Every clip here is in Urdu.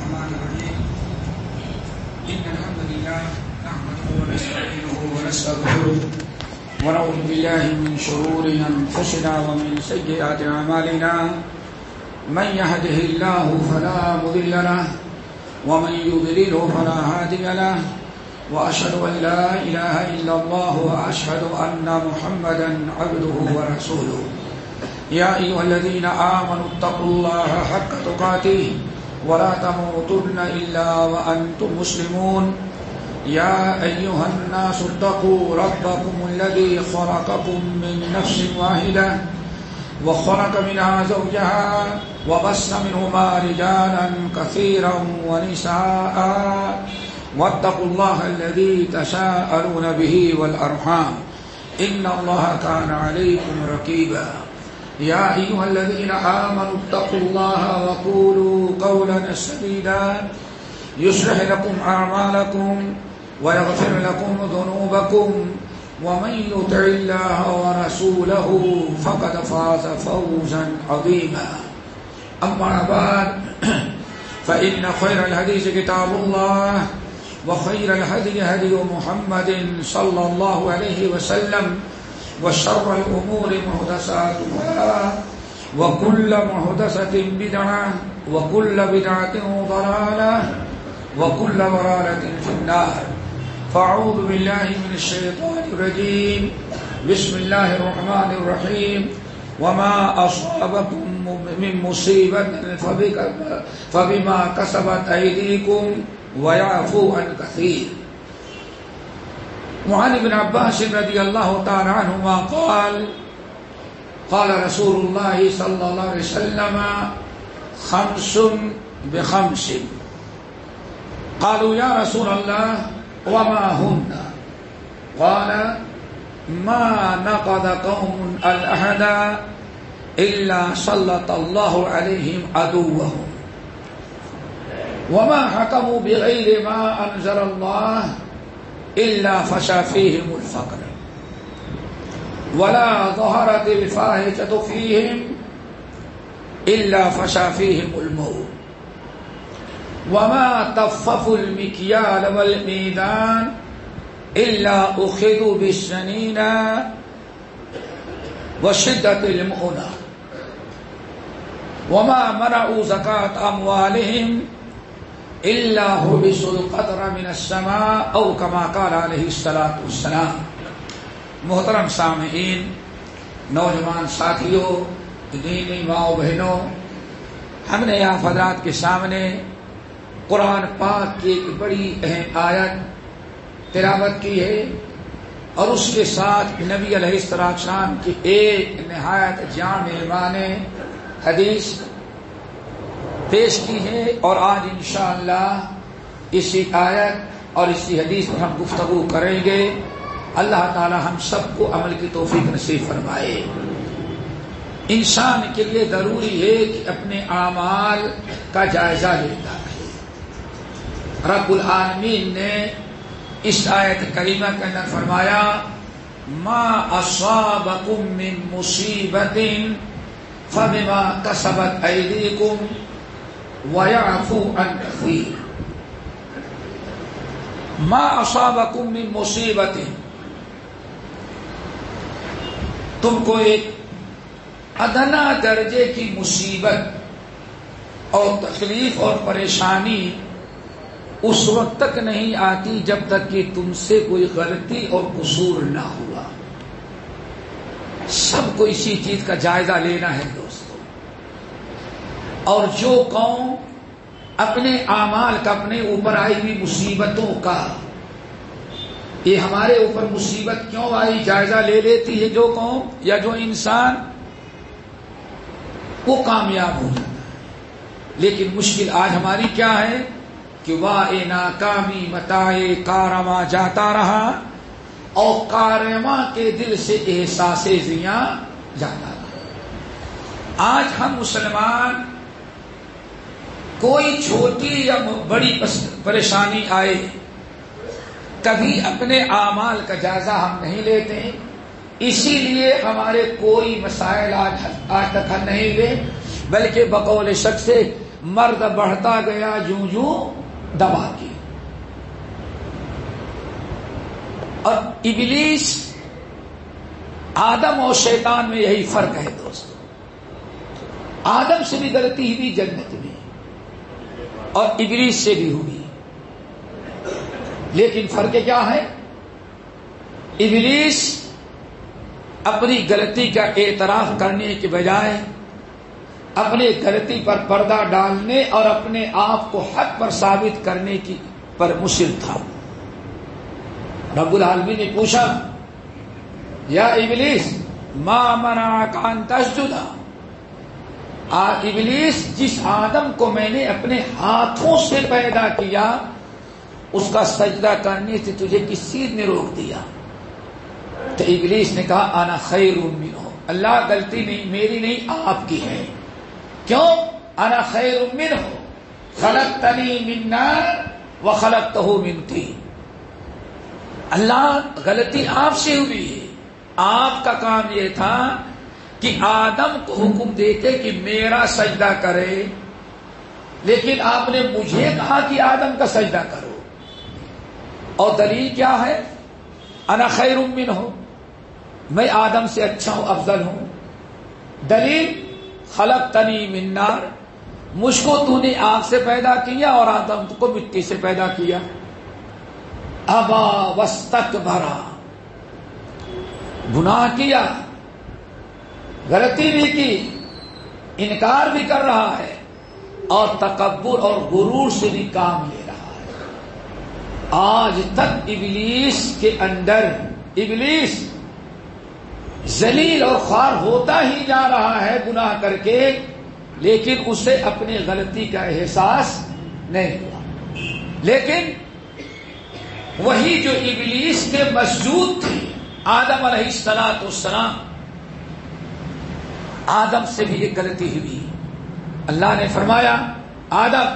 الرحمن الرحيم إن الحمد لله نحمده ونستعينه ونستغفره ونعوذ بالله من شرور أنفسنا ومن سيئات أعمالنا من يهده الله فلا مضل له ومن يضلله فلا هادي له وأشهد أن لا إله إلا الله وأشهد أن محمدا عبده ورسوله يا أيها الذين آمنوا اتقوا الله حق تقاته ولا تموتن إلا وأنتم مسلمون يا أيها الناس اتقوا ربكم الذي خلقكم من نفس واحدة وخلق منها زوجها وبث منهما رجالا كثيرا ونساء واتقوا الله الذي تساءلون به والأرحام إن الله كان عليكم رقيبا يا أيها الذين آمنوا اتقوا الله وقولوا قولا سديدا يصلح لكم أعمالكم ويغفر لكم ذنوبكم ومن يطع الله ورسوله فقد فاز فوزا عظيما أما بعد فإن خير الحديث كتاب الله وخير الهدي هدي محمد صلى الله عليه وسلم وشر الأمور محدثاتها وكل محدثة بدعة وكل بدعة ضلالة وكل ضلالة في النار فأعوذ بالله من الشيطان الرجيم بسم الله الرحمن الرحيم وما أصابكم من مصيبة فبما كسبت أيديكم ويعفو عن كثير وعن ابن عباس رضي الله تعالى عنهما قال قال رسول الله صلى الله عليه وسلم خمس بخمس قالوا يا رسول الله وما هن قال ما نقض قوم الأحد إلا سلط الله عليهم عدوهم وما حكموا بغير ما أنزل الله إلا فشى فيهم الفقر ولا ظهرت الفاحشة فيهم إلا فشى فيهم الموت وما طففوا المكيال والميزان إلا أخذوا بالسنين وشدة المؤنة وما منعوا زكاة أموالهم إلا حبسوا القطر من السماء أو كما قال عليه الصلاة والسلام. محترم سامعین، نوجوان ساتھیوں، دینی ماؤں بہنوں، ہم نے آپ حضرات کے سامنے قرآن پاک کی ایک بڑی اہم آیت تلاوت کی ہے اور اس کے ساتھ نبی علیہ السلام کی ایک نہایت جامع معنی حدیث پیش کی ہے اور آج انشاءاللہ اسی آیت اور اسی حدیث پر ہم گفتگو کریں گے. اللہ تعالی ہم سب کو عمل کی توفیق نصیب فرمائے. انسان کے لیے ضروری ہے کہ اپنے اعمال کا جائزہ لیتا ہے. رب العالمین نے اس آیت کریمہ کے اندر فرمایا ما اصابکم من مصیبت فبما کسبت ایدیکم وَيَعْفُو عَنْ كَثِيرٍ. مَا أَصَابَكُم مِّن مُّصِيبَةٍ، تم کو ایک ادنا درجے کی مصیبت اور تکلیف اور پریشانی اس وقت تک نہیں آتی جب تک کہ تم سے کوئی غلطی اور قصور نہ ہوا. سب کو اسی چیز کا جائزہ لینا ہے دوستو. اور جو قوم اپنے اعمال کا اپنے اوپر آئی ہوئی مصیبتوں کا، یہ ہمارے اوپر مصیبت کیوں آئی جائزہ لے لیتی ہے جو قوم یا جو انسان، وہ کامیاب ہو جاتا ہے. لیکن مشکل آج ہماری کیا ہے کہ واہ ناکامی متائے کارواں جاتا رہا اور کارواں کے دل سے احساس زیاں جاتا رہا. آج ہم مسلمان کوئی چھوٹی یا بڑی پریشانی آئے کبھی اپنے اعمال کا جائزہ ہم نہیں لیتے. اسی لیے ہمارے کوئی مسائل آج تک حل نہیں ہوئے، بلکہ بقول شخص مرد بڑھتا گیا یوں یوں دبا کی. اور ابلیس آدم اور شیطان میں یہی فرق ہے دوستو. آدم سے بھی غلطی ہوئی جنت میں اور ابلیس سے بھی ہوئی، لیکن فرق کیا ہے؟ ابلیس اپنی غلطی کا اعتراف کرنے کے بجائے اپنے غلطی پر پردہ ڈالنے اور اپنے آپ کو حق پر ثابت کرنے کی پر مصر تھا. رب العالمین نے پوچھا یا ابلیس ما منعک ان تسجد، ابلیس جس آدم کو میں نے اپنے ہاتھوں سے پیدا کیا اس کا سجدہ کرنے سے تجھے کس چیز نے روک دیا؟ تو ابلیس نے کہا انا خیر منہ، اللہ غلطی نہیں میری نہیں آپ کی ہے. کیوں؟ انا خیر منہ خلقتنی من نار وخلقتہ من طین. اللہ غلطی آپ سے ہوئی ہے، آپ کا کام یہ تھا کہ آدم کو حکم دیتے کہ میرا سجدہ کرے، لیکن آپ نے مجھے کہا کہ آدم کا سجدہ کرو. اور دلیل کیا ہے؟ انا خیر منہ، میں آدم سے اچھا ہوں، افضل ہوں. دلیل خلقتنی من نار، مجھ کو تو نے آگ سے پیدا کیا اور آدم کو مٹی سے پیدا کیا. ابا واستکبرا، گناہ کیا، غلطی بھی کی، انکار بھی کر رہا ہے اور تکبر اور غرور سے بھی کام لے رہا ہے. آج تک ابلیس کے اندر ابلیس ذلیل اور خوار ہوتا ہی جا رہا ہے گناہ کر کے، لیکن اسے اپنی غلطی کا احساس نہیں ہوا. لیکن وہی جو ابلیس کے مسجود تھے آدم علیہ السلام، آدم سے بھی ایک غلطی ہوئی. اللہ نے فرمایا آدم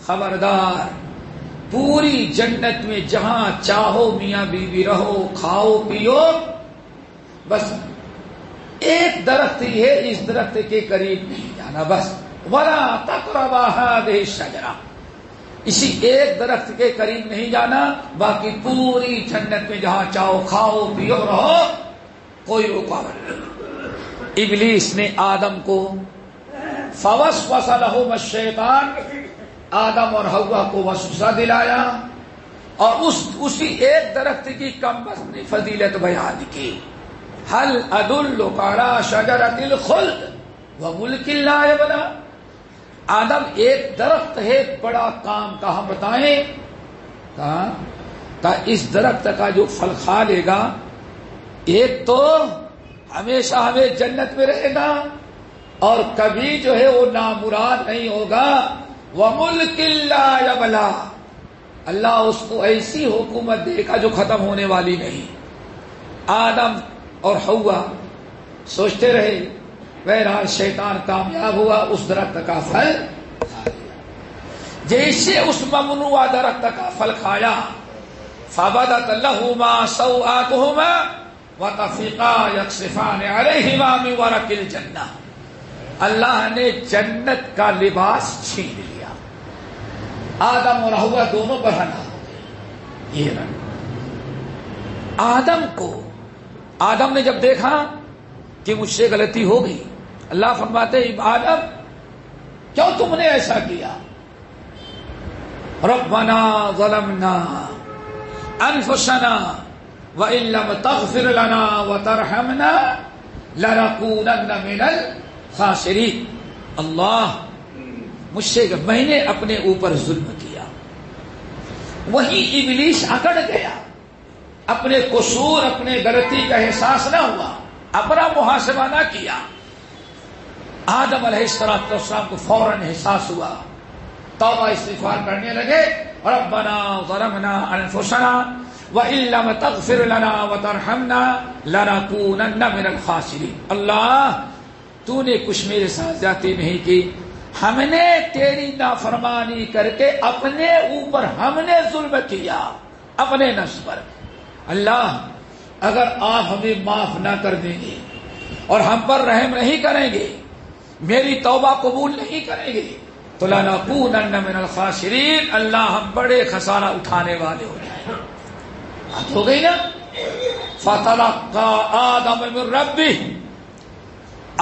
خبردار، پوری جنت میں جہاں چاہو میاں بیوی رہو، کھاؤ پیو، بس ایک درخت ہی ہے، اس درخت کے قریب نہیں جانا. بس ولا تقربا هذه الشجرة، اسی ایک درخت کے قریب نہیں جانا، باقی پوری جنت میں جہاں چاہو کھاؤ پیو رہو، کوئی رکاوٹ نہیں. ابلیس نے آدم کو فوسوس لہما الشیطان، آدم اور حوا کو وسوسہ دلایا اور اسی ایک درخت کی کم وزنی فضیلت بیان کی. هل ادلک علی شجرۃ الخلد وملک لا یبلی، آدم ایک درخت ہے بڑا کام کا، ہم بتائیں کہا اس درخت کا جو پھل کھا لے گا ایک تو ہمیشہ ہمیں جنت میں رہے گا اور کبھی جو ہے وہ نامراد نہیں ہوگا. وملک لا یبلی، اللہ اس کو ایسی حکومت دے گا جو ختم ہونے والی نہیں. آدم اور حوا سوچتے رہے، بہرحال شیطان کامیاب ہوا، اس درخت کا پھل کھا لیا. جیسے اس ممنوع درخت کا پھل کھایا، فبدت لہما سوآتہما وطفقا یخصفان علیہما من ورق الجنہ، اللہ نے جنت کا لباس چھین لیا. آدم اور حوا دونوں برہنہ ہو گئے. یہ آدم نے جب دیکھا کہ مجھ سے غلطی ہو گئی، اللہ فرماتے آدم کیوں تم نے ایسا کیا؟ ربنا ظلمنا انفسنا وان لم تغفر لنا وترحمنا لنكونن من الخاسرین. اللہ مجھ سے میں نے اپنے اوپر ظلم کیا. وہی ابلیس اکڑ گیا، اپنے قصور اپنے غلطی کا احساس نہ ہوا، اپنا محاسبہ نہ کیا. آدم علیہ السلام کو فوراً احساس ہوا، توبہ استغفار کرنے لگے. ربنا ظلمنا انفسنا وان لم تغفر لنا وترحمنا لنكونن من الخاسرین. اللہ تو نے کچھ میرے ساتھ زیادتی نہیں کی، ہم نے تیری نافرمانی کر کے اپنے اوپر ہم نے ظلم کیا، اپنے نفس پر. اللہ اگر آپ ہمیں معاف نہ کر دیں گے اور ہم پر رحم نہیں کریں گے، میری توبہ قبول نہیں کریں گے، تو لَنَكُونَنَّ مِنَ الْخَاسِرِينَ، اللہ ہم بڑے خسارہ اٹھانے والے ہو جائیں۔ بات ہو گئی نا؟ فَتَلَقَّىٰ آدَمَ مِن رَبِّهِ،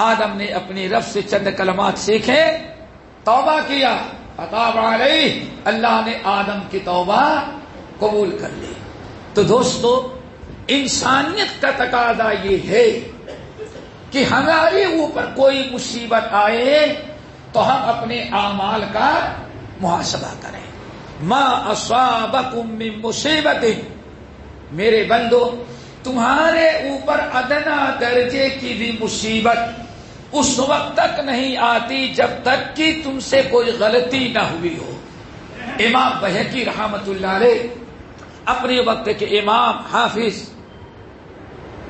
آدم نے اپنی رب سے چند کلمات سیکھے، توبہ کیا، فَتَابَ عَلَيْهِ، اللہ نے آدم کی توبہ قبول کر لی۔ تو دوستو، انسانیت کا تقاضا یہ ہے کہ ہمارے اوپر کوئی مصیبت آئے تو ہم اپنے اعمال کا محاسبہ کریں۔ ما اصابکم من مصیبت، میرے بندو تمہارے اوپر ادنا درجے کی بھی مصیبت اس وقت تک نہیں آتی جب تک کہ تم سے کوئی غلطی نہ ہوئی ہو۔ امام بہقی رحمۃ اللہ علیہ اپنے وقت کے امام، حافظ،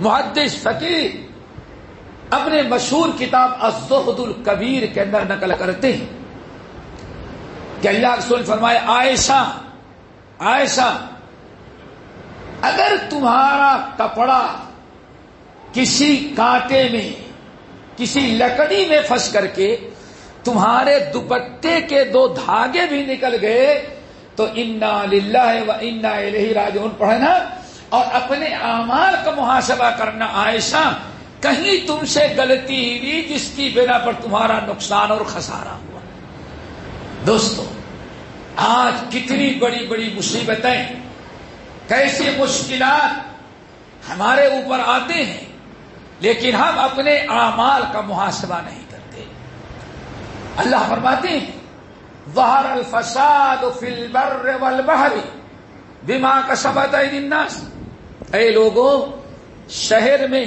محدث، فقیہ، اپنے مشہور کتاب الزہد الکبیر کے اندر نقل کرتے ہیں کہ اللہ رسول فرمائے، عائشہ اگر تمہارا کپڑا کسی کانٹے میں، کسی لکڑی میں پھنس کر کے تمہارے دوپٹے کے 2 دھاگے بھی نکل گئے تو انا للہ و انا الیہ راجعون پڑھنا اور اپنے اعمال کا محاسبہ کرنا۔ عائشہ کہیں تم سے غلطی ہوئی جس کی بنا پر تمہارا نقصان اور خسارہ ہوا۔ دوستو، آج کتنی بڑی بڑی مصیبتیں، کیسی مشکلات ہمارے اوپر آتے ہیں، لیکن ہم اپنے اعمال کا محاسبہ نہیں کرتے۔ اللہ فرماتے ہیں، ظہر الفساد فی البر والبحر بما کسبت ایدی الناس، اے لوگوں، شہر میں،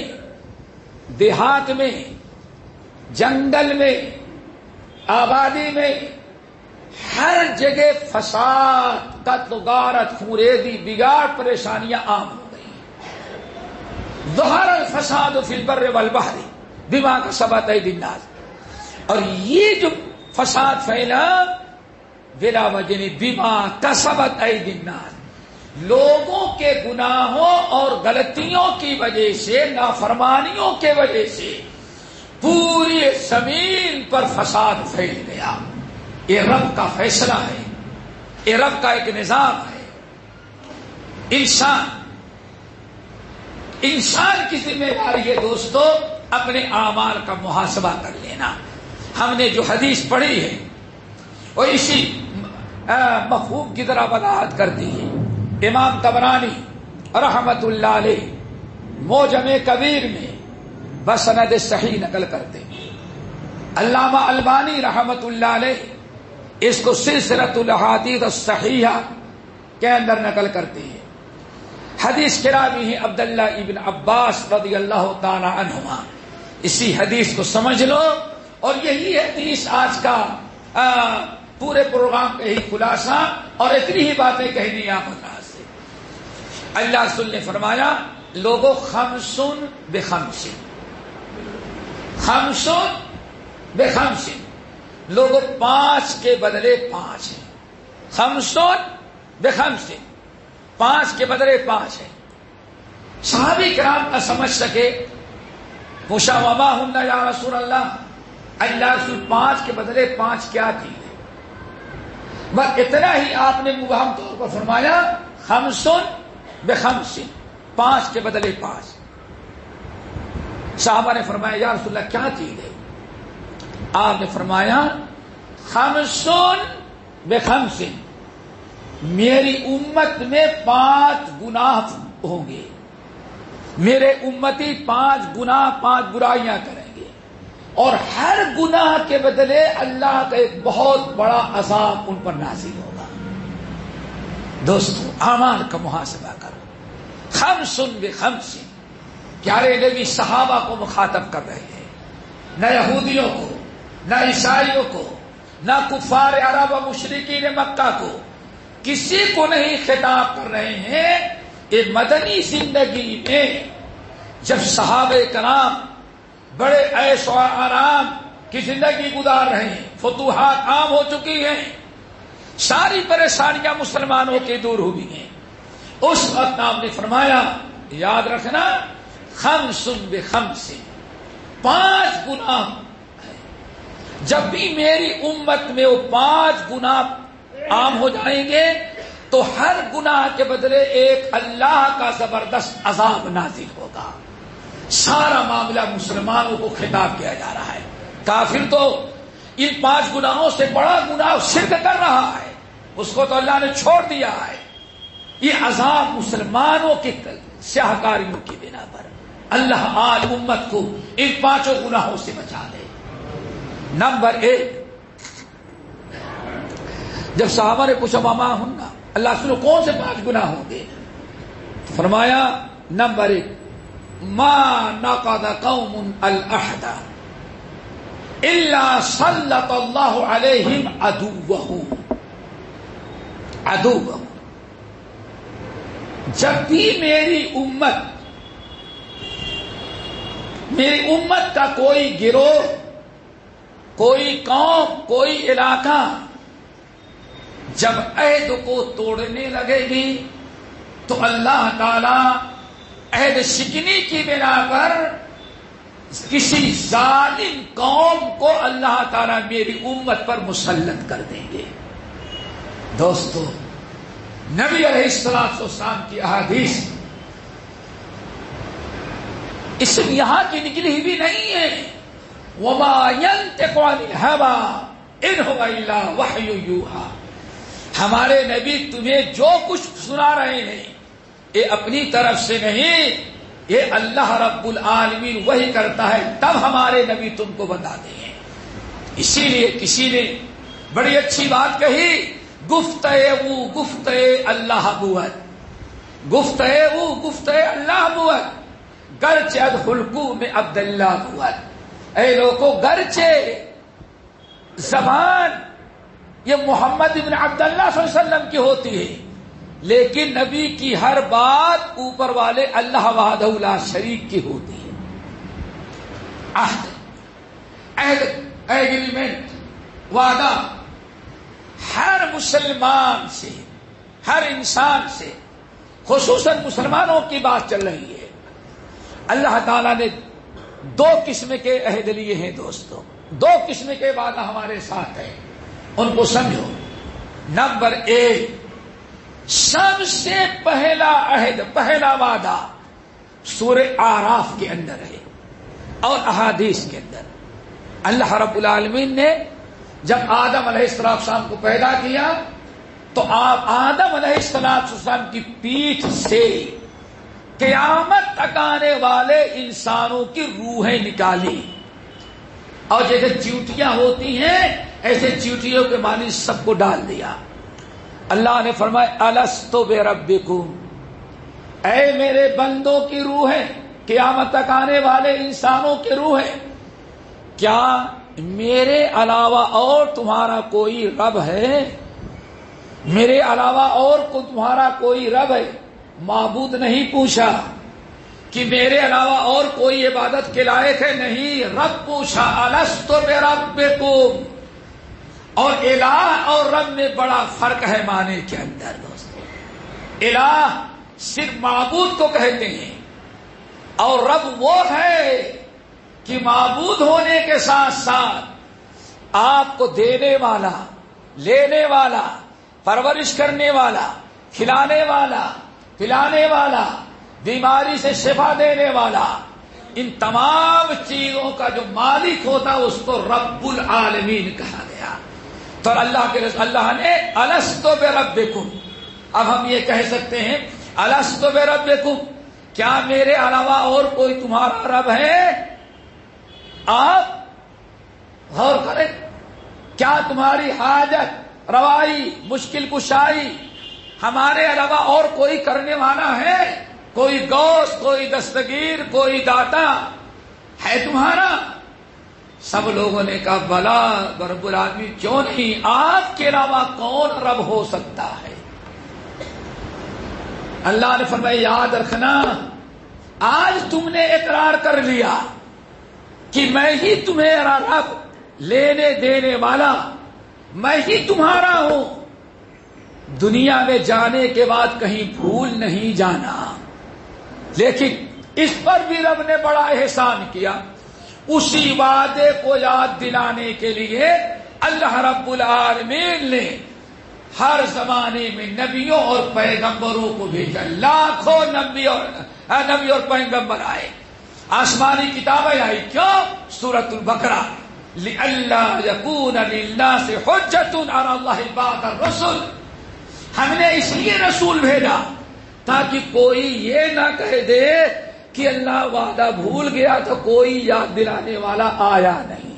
دیہات میں، جنگل میں، آبادی میں، ہر جگہ فساد، قتل و غارت، خوریزی، بگاڑ، پریشانیاں عام ہو گئی۔ ظہر الفساد فی البر والبحر بما کسبت ایدی الناس، اور یہ جو فساد پھیلا بلا وجہ بما کسبت ایدی الناس، لوگوں کے گناہوں اور غلطیوں کی وجہ سے، نافرمانیوں کے وجہ سے پوری زمین پر فساد پھیل گیا۔ یہ رب کا فیصلہ ہے، یہ رب کا ایک نظام ہے۔ انسان کی ذمہ داری ہے دوستو اپنے اعمال کا محاسبہ کر لینا۔ ہم نے جو حدیث پڑھی ہے وہ اسی مفہوم کی طرح وضاحت کرتی ہے۔ امام طبرانی رحمت اللہ علیہ معجم کبیر میں بسند صحیح نقل کرتے ہیں۔ علامہ البانی رحمت اللہ علیہ اس کو سلسلۃ الاحادیث الصحیحہ کے اندر نقل کرتے ہیں۔ حدیث کے راوی ہیں عبداللہ ابن عباس رضی اللہ تعالی عنہما۔ اسی حدیث کو سمجھ لو، اور یہی حدیث آج کا پورے پروگرام کا ہی خلاصہ، اور اتنی ہی باتیں کہنی آپ سے۔ اللہ رسول نے فرمایا، لوگوں، خمسن بخمسن، خمسن بخمسن، لوگوں 5 کے بدلے 5 ہیں۔ خمسن بخمسن، 5 کے بدلے 5 ہیں۔ صحابی کرام نہ سمجھ سکے، پوچھا وما ہن یا رسول اللہ، اللہ رسول 5 کے بدلے 5 کیا چیز ہے؟ بس اتنا ہی آپ نے مبہم طور پر فرمایا، خمسن بخمسن، 5 کے بدلے 5۔ صحابہ نے فرمایا، یا رسول اللہ کیا چیز ہے؟ آپ نے فرمایا، خمسن بخمسن، میری امت میں 5 گناہ ہوں گے، میرے امتی 5 گناہ، 5 برائیاں کریں گے، اور ہر گناہ کے بدلے اللہ کا ایک بہت بڑا عذاب ان پر نازل ہوگا۔ دوستو، اعمال کا محاسبہ کرو۔ خمسن بخمسن، پیارے نبی صحابہ کو مخاطب کر رہے ہیں، نہ یہودیوں کو، نہ عیسائیوں کو، نہ کفار عرب و مشرکین مکہ کو، کسی کو نہیں خطاب کر رہے ہیں۔ ایک مدنی زندگی میں جب صحابہ کرام بڑے عیش و آرام کی زندگی گزار رہے ہیں، فتوحات عام ہو چکی ہیں، ساری پریشانیاں مسلمانوں کی دور ہوئی ہیں، اس وقت آپ نے فرمایا، یاد رکھنا، خمسن بخمسن، 5 گناہ جب بھی میری امت میں وہ 5 گناہ عام ہو جائیں گے تو ہر گناہ کے بدلے ایک اللہ کا زبردست عذاب نازل ہوگا. سارا معاملہ مسلمانوں کو خطاب کیا جا رہا ہے. کافر تو ان 5 گناہوں سے بڑا گناہ شرک کر رہا ہے، اس کو تو اللہ نے چھوڑ دیا ہے. یہ عذاب مسلمانوں کی سیاہکاریوں کی بنا پر اللہ آج امت کو ان 5 گناہوں سے بچا دے. نمبر 1، جب صحابہ نے پوچھا ماما ہننا، اللہ سنو کون سے 5 گناہ ہوں گے؟ فرمایا نمبر 1، ما نقض قوم العہد الا سلط اللہ علیہم عدوہ. جب بھی میری امت کا کوئی گروہ، کوئی قوم، کوئی علاقہ جب عہد کو توڑنے لگے گی تو اللہ تعالی عہد شکنی کی بنا پر کسی ظالم قوم کو اللہ تعالی میری امت پر مسلط کر دیں گے. دوستو، نبی علیہ الصلوۃ والسلام کی احادیث اس یہاں کی نکلی بھی نہیں ہے. وما ينطق عن الهوى ان هو الا وحی یوحی. ہمارے نبی تمہیں جو کچھ سنا رہے ہیں یہ اپنی طرف سے نہیں، یہ اللہ رب العالمین وحی کرتا ہے، تب ہمارے نبی تم کو بتاتے ہیں. اسی لیے کسی نے بڑی اچھی بات کہی، گفتے اللہ بود، گفتے اللہ بود، گرچہ ادخلکو میں عبداللہ بود. اے لوگوں، گرچہ زبان یہ محمد ابن عبداللہ صلی اللہ علیہ وسلم کی ہوتی ہے، لیکن نبی کی ہر بات اوپر والے اللہ وحدہ لا شریک کی ہوتی ہے. عہد، ایگریمنٹ، وعدہ ہر مسلمان سے، ہر انسان سے، خصوصاً مسلمانوں کی بات چل رہی ہے. اللہ تعالیٰ نے 2 قسم کے عہد لیے ہیں دوستو، 2 قسم کے وعدہ ہمارے ساتھ ہیں، ان کو سمجھو. نمبر 1، سب سے پہلا عہد، پہلا وعدہ سورہ اعراف کے اندر ہے اور احادیث کے اندر. اللہ رب العالمین نے جب آدم علیہ السلام کو پیدا کیا تو آپ آدم علیہ السلام کی پیٹھ سے قیامت تک آنے والے انسانوں کی روحیں نکالی، اور جیسے چیوٹیاں ہوتی ہیں ایسے چیوٹیوں کے مانند سب کو ڈال دیا. اللہ نے فرمایا الستو بربکم، اے میرے بندوں کی روحیں، قیامت تک آنے والے انسانوں کی روحیں، کیا میرے علاوہ اور تمہارا کوئی رب ہے؟ میرے علاوہ اور کو تمہارا کوئی رب ہے؟ معبود نہیں پوچھا کہ میرے علاوہ اور کوئی عبادت کے لائق ہے، نہیں، رب پوچھا الستو بربکم. اور الہ اور رب میں بڑا فرق ہے معنی کے اندر دوستو. الہ صرف معبود کو کہتے ہیں، اور رب وہ ہے کہ معبود ہونے کے ساتھ ساتھ آپ کو دینے والا، لینے والا، پرورش کرنے والا، کھلانے والا، پلانے والا، بیماری سے شفا دینے والا، ان تمام چیزوں کا جو مالک ہوتا اس کو رب العالمین کہا گیا. تو اللہ نے الستو بربکم. اب ہم یہ کہہ سکتے ہیں الستو بربکم، کیا میرے علاوہ اور کوئی تمہارا رب ہے؟ آپ غور کریں، کیا تمہاری حاجت روائی، مشکل کشائی ہمارے علاوہ اور کوئی کرنے والا ہے؟ کوئی گوشت، کوئی دستگیر، کوئی داتا ہے تمہارا؟ سب لوگوں نے کہا بلا رب العالمین، کیوں نہیں، آپ کے علاوہ کون رب ہو سکتا ہے؟ اللہ نے فرمایا یاد رکھنا، آج تم نے اقرار کر لیا کہ میں ہی تمہارا رب، لینے دینے والا، میں ہی تمہارا ہوں. دنیا میں جانے کے بعد کہیں بھول نہیں جانا. لیکن اس پر بھی رب نے بڑا احسان کیا. اسی وعدے کو یاد دلانے کے لیے اللہ رب العالمین نے ہر زمانے میں نبیوں اور پیغمبروں کو بھیجا. لاکھوں نبی اور پیغمبر آئے, آسمانی کتابیں آئی. کیوں؟ سورۃ البقرہ لئلا یکون للناس حجۃ علی اللہ بعد الرسل. ہم نے اس لیے رسول بھیجا تاکہ کوئی یہ نہ کہہ دے کہ اللہ وعدہ بھول گیا تو کوئی یاد دلانے والا آیا نہیں.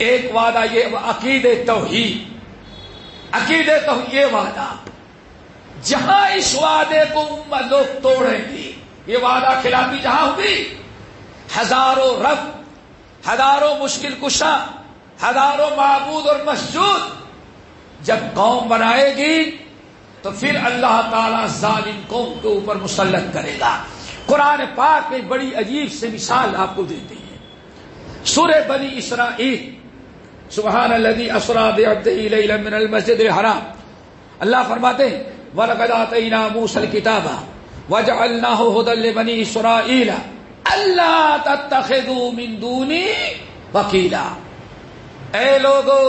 ایک وعدہ یہ عقیدہ توحید, یہ وعدہ جہاں اس وعدے کو امت لوگ توڑیں گے, یہ وعدہ خلافی جہاں ہوگی, ہزاروں رب, ہزاروں مشکل کشا, ہزاروں معبود اور مسجود جب قوم بنائے گی تو پھر اللہ تعالیٰ ظالم قوم کے اوپر مسلط کرے گا. قرآن پاک میں بڑی عجیب سے مثال آپ کو دیتے ہیں. سورہ بنی اسرائیل, سبحان الذی اسری بعبدہ لیلا من المسجد الحرام, اللہ فرماتے ہیں وَلَقَدْ آتَيْنَا مُوسَى الْكِتَابَ وَجَعَلْنَاهُ هُدًى لِبَنِي إِسْرَائِيلَ أَلَّا تَتَّخِذُوا مِن دُونِي وَكِيلًا. اے لوگو,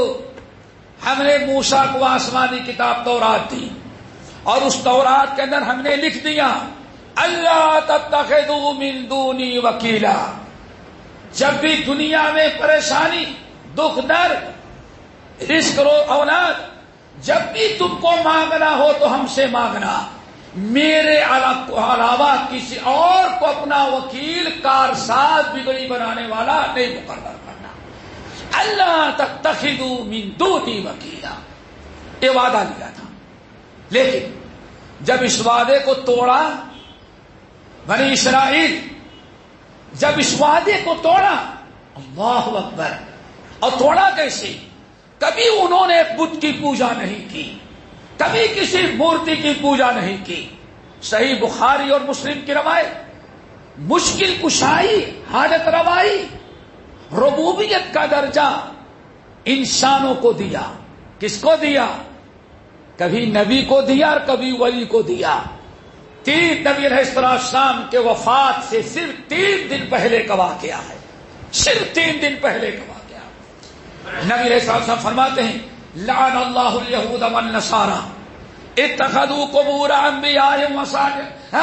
ہم نے موسیٰ کو آسمانی کتاب تورات دی اور اس تورات کے اندر ہم نے لکھ دیا اللہ تتخذوا من دونی وکیلا. جب بھی دنیا میں پریشانی, دکھ درد, رزق و اولاد, جب بھی تم کو مانگنا ہو تو ہم سے مانگنا, میرے علاوہ کسی اور کو اپنا وکیل, کارساز, بگڑی بنانے والا نہیں مقرر کرنا. اللہ تتخذوا من دونی وکیلا, یہ وعدہ لیا تھا. لیکن جب اس وعدے کو توڑا بنی اسرائیل, جب اس وعدے کو توڑا, اللہ اکبر, اور توڑا کیسے؟ کبھی انہوں نے بت کی پوجا نہیں کی, کبھی کسی مورتی کی پوجا نہیں کی. صحیح بخاری اور مسلم کی روایت, مشکل کشائی, حاجت روائی, ربوبیت کا درجہ انسانوں کو دیا. کس کو دیا؟ کبھی نبی کو دیا اور کبھی ولی کو دیا. 3 نبی علیہ السلام کے وفات سے صرف 3 دن پہلے کا واقعہ ہے, صرف 3 دن پہلے کا واقعہ. نبی علیہ السلام فرماتے ہیں لعن اللہ الیہود والنصارى اتخذوا قبور انبیائهم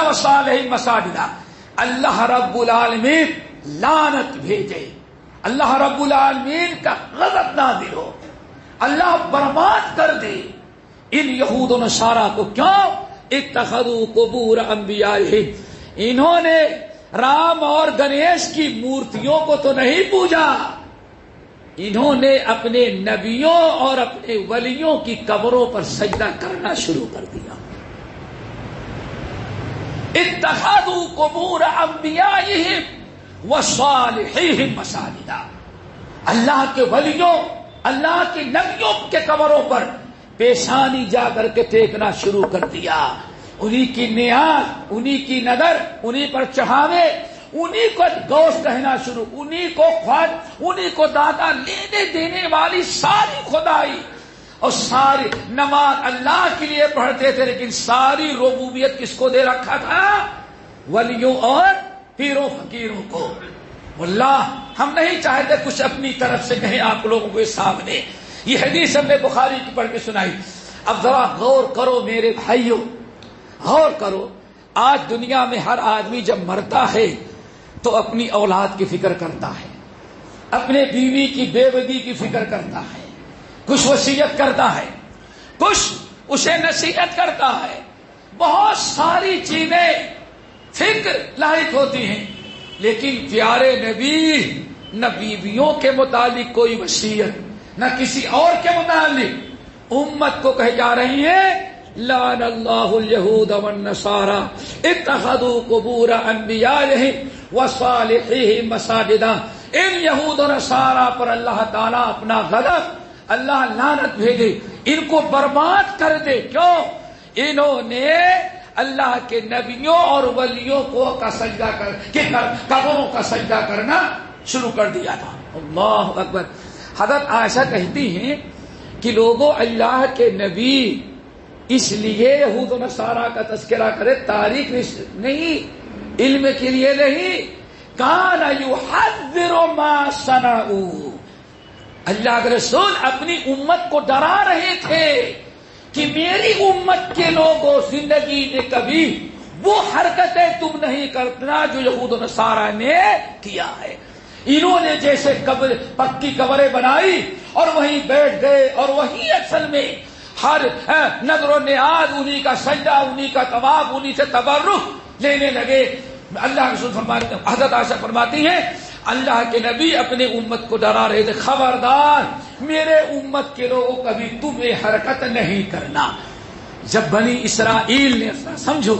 وصالحین مساجدا. اللہ رب العالمین لعنت بھیجے, اللہ رب العالمین کا غضب نازل ہو, اللہ برباد کر دے ان یہود و نصارہ کو. کیوں؟ اتخذوا قبور انبیائهم, انہوں نے رام اور گنیش کی مورتیوں کو تو نہیں پوجا, انہوں نے اپنے نبیوں اور اپنے ولیوں کی قبروں پر سجدہ کرنا شروع کر دیا. اتخذوا قبور انبیائهم وصالحیہم مساجدا. اللہ کے ولیوں, اللہ کے نبیوں کے قبروں پر پیشانی جا کر کے ٹیکنا شروع کر دیا. انہی کی نیاز, انہی کی نظر, انہی پر چڑھاوے, انہی کو گوشت کہنا شروع, انہی کو خواج, انہی کو دادا لینے دینے والی ساری خدائی. اور ساری نماز اللہ کے لیے پڑھتے تھے, لیکن ساری ربوبیت کس کو دے رکھا تھا؟ ولیوں اور پیروں فقیروں کو. واللہ ہم نہیں چاہتے کچھ اپنی طرف سے کہیں آپ لوگوں کے سامنے. یہ حدیث ہم نے بخاری کی پڑھ کے سنائی. اب ذرا غور کرو میرے بھائیوں, غور کرو. آج دنیا میں ہر آدمی جب مرتا ہے تو اپنی اولاد کی فکر کرتا ہے, اپنے بیوی کی بے بدی کی فکر کرتا ہے, کچھ وصیت کرتا ہے, کچھ اسے نصیحت کرتا ہے, بہت ساری چیزیں فکر لاحق ہوتی ہیں. لیکن پیارے نبی, نہ بیویوں کے متعلق کوئی وصیت, نہ کسی اور کے متعلق. امت کو کہے جا رہی ہے لعن اللہ الیہود والنصارى اتخذوا قبور انبیائہم وصالحیہم مساجدا. ان یہود و نصارہ پر اللہ تعالیٰ اپنا غضب, اللہ لعنت بھیجے, ان کو برباد کر دے. کیوں؟ انہوں نے اللہ کے نبیوں اور ولیوں کو کا سجدہ قبروں کا سجدہ کرنا شروع کر دیا تھا. اللہ اکبر. حضرت عائشہ کہتی ہیں کہ لوگوں, اللہ کے نبی اس لیے یہود و نصارہ کا تذکرہ کرے, تاریخ نہیں, علم کے لیے نہیں, کان یحذر ما صنعوا، اللہ کے رسول اپنی امت کو ڈرا رہے تھے کہ میری امت کے لوگوں زندگی میں کبھی وہ حرکتیں تم نہیں کرنا جو یہود و نصارہ نے کیا ہے. انہوں نے جیسے پکی قبریں بنائی اور وہیں بیٹھ گئے اور وہیں اصل میں ہر نظر و نیاز انہی کا سجدہ، انہی کا طواف، انہی سے تبرک لینے لگے. اللہ کے رسول فرماتے ہیں، حضرت عائشہ فرماتی ہیں اللہ کے نبی اپنے امت کو ڈرا رہے تھے، خبردار میرے امت کے لوگوں کبھی تم یہ حرکت نہیں کرنا. جب بنی اسرائیل نے سمجھو،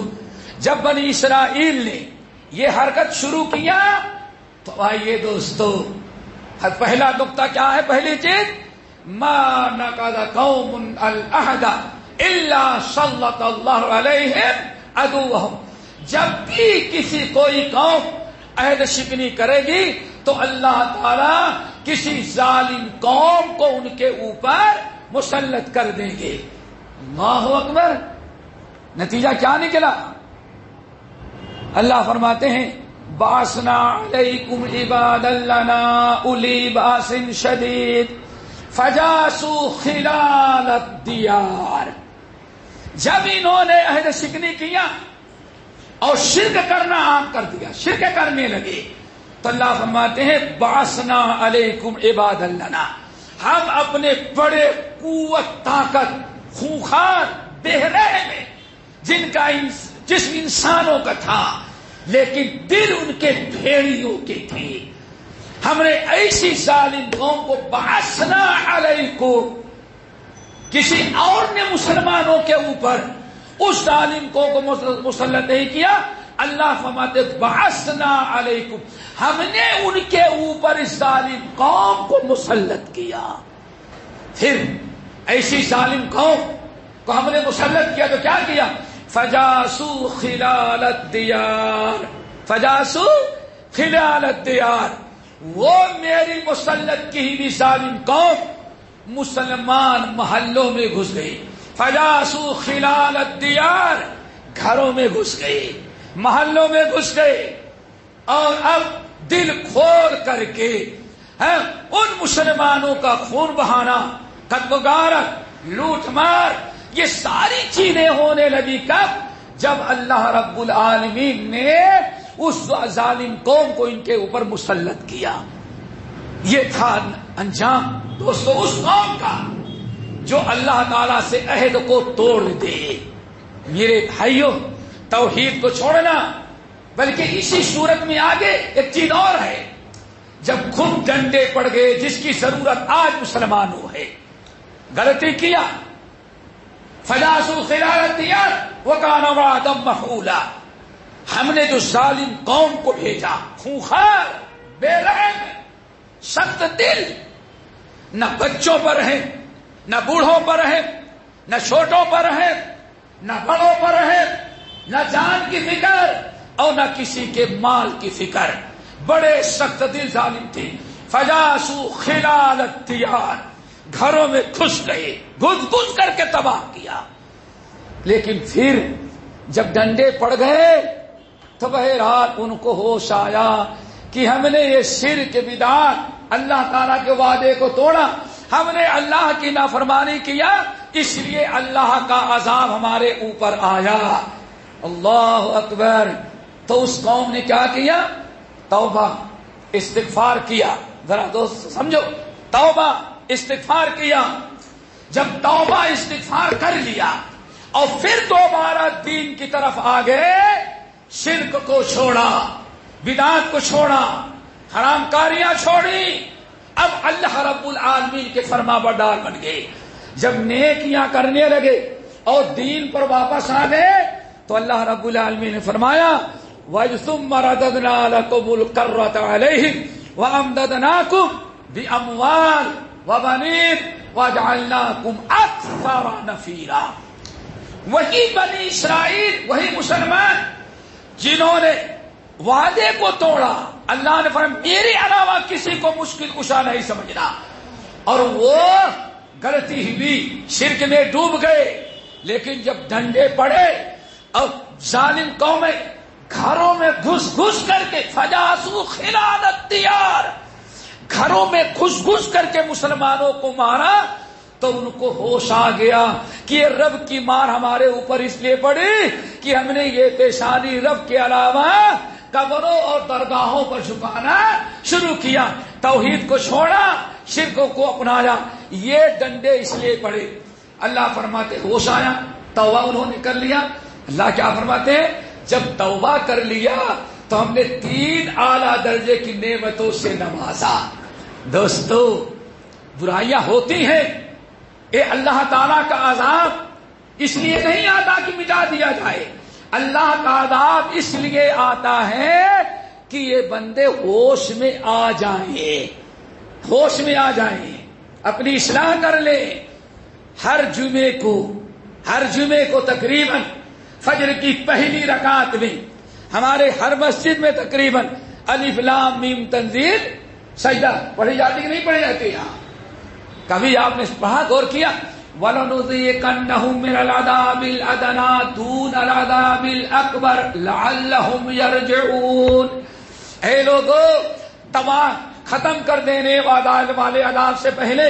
جب بنی اسرائیل نے یہ حرکت شروع کیا تو آئیے دوستو، پہلا نقطہ کیا ہے؟ پہلی چیز، ما نقض قوم العہد الا سلط اللہ علیہم عدوہم. جب بھی کسی کوئی قوم عہد شکنی کرے گی تو اللہ تعالی کسی ظالم قوم کو ان کے اوپر مسلط کر دیں گے. اللہ اکبر. نتیجہ کیا نکلا؟ اللہ فرماتے ہیں بعثنا علیکم عبادا لنا اولی باس شدید فجاسوا خلال الدیار. جب انہوں نے عہد شکنی کیا اور شرک کرنا عام کر دیا، شرک کرنے لگے، تو اللہ فرماتے ہیں بعثنا علیکم عبادا لنا، ہم اپنے بڑے قوت، طاقت، خونخوار، بے رحم میں جن کا جسم انسانوں کا تھا لیکن دل ان کے بھیڑیوں کے تھے، ہم نے ایسی ظالم قوم کو بعثنا علیکم، کسی اور نے مسلمانوں کے اوپر اس ظالم کو مسلط نہیں کیا. اللہ فرماتے بعثنا علیکم، ہم نے ان کے اوپر اس ظالم قوم کو مسلط کیا. پھر ایسی ظالم قوم کو ہم نے مسلط کیا تو کیا کیا؟ فجاسوا خلال الدیار، فجاسوا خلال الدیار. وہ میری مسلط کی ہوئی ظالم قوم مسلمان محلوں میں گھس گئی. فجاسوا خلال الدیار، گھروں میں گھس گئے، محلوں میں گھس گئے، اور اب دل کھول کر کے ان مسلمانوں کا خون بہانا، قتل و غارت، لوٹ مار، یہ ساری چیزیں ہونے لگی. کب؟ جب اللہ رب العالمین نے اس ظالم قوم کو ان کے اوپر مسلط کیا. یہ تھا انجام دوستو اس قوم کا جو اللہ تعالیٰ سے عہد کو توڑ دے. میرے بھائیوں، توحید کو چھوڑنا، بلکہ اسی صورت میں آگے ایک چیز اور ہے. جب خود ڈنڈے پڑ گئے، جس کی ضرورت آج مسلمانوں ہے، غلطی کیا، فجاسوا خلال الدیار وکان وعدا مفعولا. ہم نے جو ظالم قوم کو بھیجا، خونخوار، بے رحم، سخت دل، نہ بچوں پر ہے، نہ بوڑھوں پر ہے، نہ چھوٹوں پر ہے، نہ بڑوں پر ہے، نہ جان کی فکر اور نہ کسی کے مال کی فکر. بڑے سخت دل ظالم تھے. فجاسوا خلال الدیار، گھروں میں گھس گئے، گھس کر کے تباہ کیا. لیکن پھر جب ڈنڈے پڑ گئے تو بہرحال ان کو ہوش آیا کہ ہم نے یہ شرک بدعت، اللہ تعالیٰ کے وعدے کو توڑا، ہم نے اللہ کی نافرمانی کیا، اس لیے اللہ کا عذاب ہمارے اوپر آیا. اللہ اکبر. تو اس قوم نے کیا کیا؟ توبہ، استغفار کیا. ذرا دوست سمجھو، توبہ استغفار کیا. جب توبہ استغفار کر لیا اور پھر دوبارہ دین کی طرف آ گئے، شرک کو چھوڑا، بدعات کو چھوڑا، حرام کاریاں چھوڑی، اب اللہ رب العالمین کے فرما بردار بن گئے. جب نیکیاں کرنے لگے اور دین پر واپس آ گئے تو اللہ رب العالمین نے فرمایا وَثُمَّ رَدَدْنَا لَكُمُ الْكَرَّةَ عَلَيْهِمْ وَأَمْدَدْنَاكُمْ بِأَمْوَالٍ وَبَنِينَ وَجَعَلْنَاكُمْ أَكْثَرَ نَفِيرًا. وہی بنی اسرائیل، وہی مسلمان جنہوں نے وعدے کو توڑا، اللہ نے فرمایا میرے علاوہ کسی کو مشکل کشا نہیں سمجھنا، اور وہ غلطی ہوئی، شرک میں ڈوب گئے. لیکن جب ڈنڈے پڑے اور ظالم قومیں گھروں میں گھس گھس کر کے فجاسو خلال الدیار، گھروں میں گھس گھس کر کے مسلمانوں کو مارا تو ان کو ہوش آ گیا کہ یہ رب کی مار ہمارے اوپر اس لیے پڑی کہ ہم نے یہ پیشانی رب کے علاوہ قبروں اور درگاہوں پر جھکانا شروع کیا، توحید کو چھوڑا، شرک کو اپنایا، یہ ڈنڈے اس لیے پڑے۔ اللہ فرماتے ہوش آیا، توبہ انہوں نے کر لیا۔ اللہ کیا فرماتے ہیں؟ جب توبہ کر لیا تو ہم نے 3 اعلیٰ درجے کی نعمتوں سے نوازا۔ دوستو برائیاں ہوتی ہیں، اے اللہ تعالیٰ کا عذاب اس لیے نہیں آتا کہ مٹا دیا جائے، اللہ کا عذاب اس لیے آتا ہے کہ یہ بندے ہوش میں آ جائیں، ہوش میں آ جائیں، اپنی اصلاح کر لیں۔ ہر جمعے کو تقریباً فجر کی پہلی رکعت میں ہمارے ہر مسجد میں تقریباً الف لام میم تنزیل سجدہ پڑھی جاتی کہ نہیں پڑھی جاتی؟ یہاں کبھی آپ نے پڑھا غور کیا؟ وَلَنُذِيقَنَّهُم مِّنَ الْعَذَابِ الْأَدْنَىٰ دُونَ الْعَذَابِ الْأَكْبَرِ لَعَلَّهُمْ يَرْجِعُونَ۔ اے لوگوں، تباہ ختم کر دینے والے عذاب سے پہلے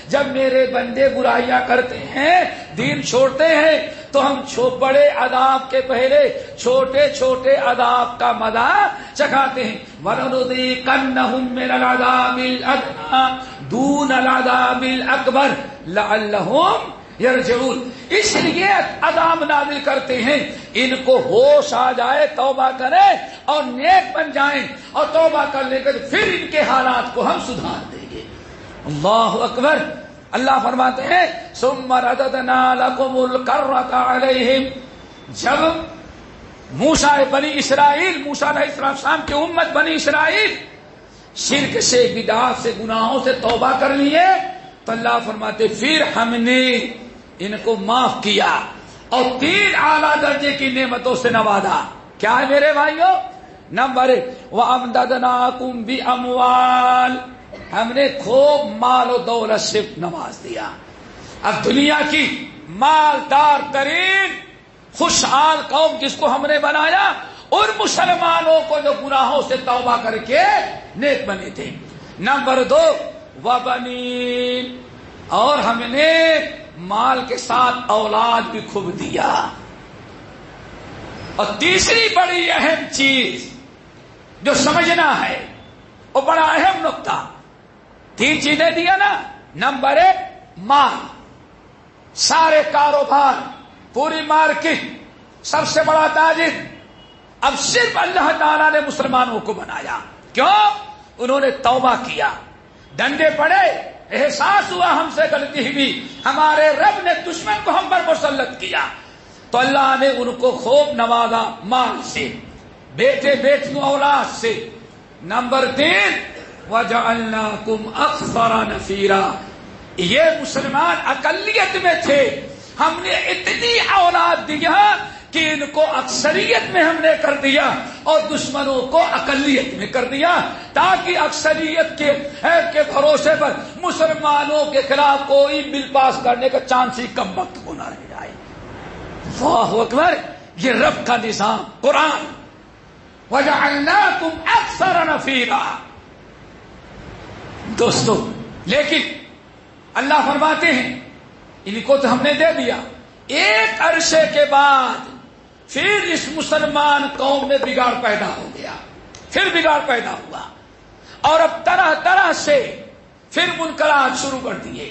جب میرے بندے برائیاں کرتے ہیں، دین چھوڑتے ہیں، تو ہم بڑے عذاب کے پہلے چھوٹے چھوٹے عذاب کا مزہ چکھاتے ہیں۔ وَلَنُذِيقَنَّهُم مِّنَ الْعَذَابِ الْأَدْنَىٰ دُونَ الْعَذَابِ الْأَكْبَرِ لَعَلَّهُمْ یرجعون۔ اس لیے عذاب نازل کرتے ہیں، ان کو ہوش آ جائے، توبہ کریں اور نیک بن جائیں، اور توبہ کر لے کر پھر ان کے حالات کو ہم سدھار دیں گے۔ اللہ اکبر۔ اللہ فرماتے ہیں ثم رددنا لكم الكرة عليهم۔ جب موسیٰ بنی اسرائیل، موسیٰ علیہ السلام کی امت بنی اسرائیل شرک سے، بدعات سے، گناہوں سے توبہ کر لیے تو اللہ فرماتے پھر ہم نے ان کو معاف کیا اور 3 اعلیٰ درجے کی نعمتوں سے نوازا۔ کیا ہے میرے بھائیوں؟ نمبر 1 وَأَمْدَدْنَاكُمْ بِأَمْوَالٍ، ہم نے خوب مال و دولت سے نواز دیا۔ اب دنیا کی مالدار ترین خوشحال قوم جس کو ہم نے بنایا، اور مسلمانوں کو جو گناہوں سے توبہ کر کے نیک بنے تھے۔ نمبر 2 وَبَنِينَ، اور ہم نے مال کے ساتھ اولاد بھی خوب دیا۔ اور تیسری بڑی اہم چیز جو سمجھنا ہے، وہ بڑا اہم نقطہ، 3 چیزیں دیا نا۔ نمبر 1 مال، سارے کاروبار، پوری مارکیٹ، سب سے بڑا تاجر۔ اب صرف اللہ تعالیٰ نے مسلمانوں کو بنایا، کیوں؟ انہوں نے توبہ کیا، ڈنڈے پڑے، احساس ہوا ہم سے غلطی ہوئی، ہمارے رب نے دشمن کو ہم پر مسلط کیا، تو اللہ نے ان کو خوب نوازا مال سے، بیٹے بیٹیوں اولاد سے۔ نمبر 3 وَجَعَلْنَاكُمْ أَكْثَرَ نَفِيرًا، یہ مسلمان اقلیت میں تھے، ہم نے اتنی اولاد دیا کہ ان کو اکثریت میں ہم نے کر دیا اور دشمنوں کو اقلیت میں کر دیا، تاکہ اکثریت کے بھروسے پر مسلمانوں کے خلاف کوئی بل پاس کرنے کا چانس ہی کم وقت ہونا رہ جائے۔ اللہ اکبر، یہ رب کا نظام قرآن۔ وَجَعَلْنَاكُمْ أَكْثَرَ نَفِيرًا۔ دوستو لیکن اللہ فرماتے ہیں ان کو تو ہم نے دے دیا، ایک عرصے کے بعد پھر اس مسلمان قوم میں بگاڑ پیدا ہو گیا، پھر بگاڑ پیدا ہوا، اور اب طرح طرح سے پھر منکرات شروع کر دیے،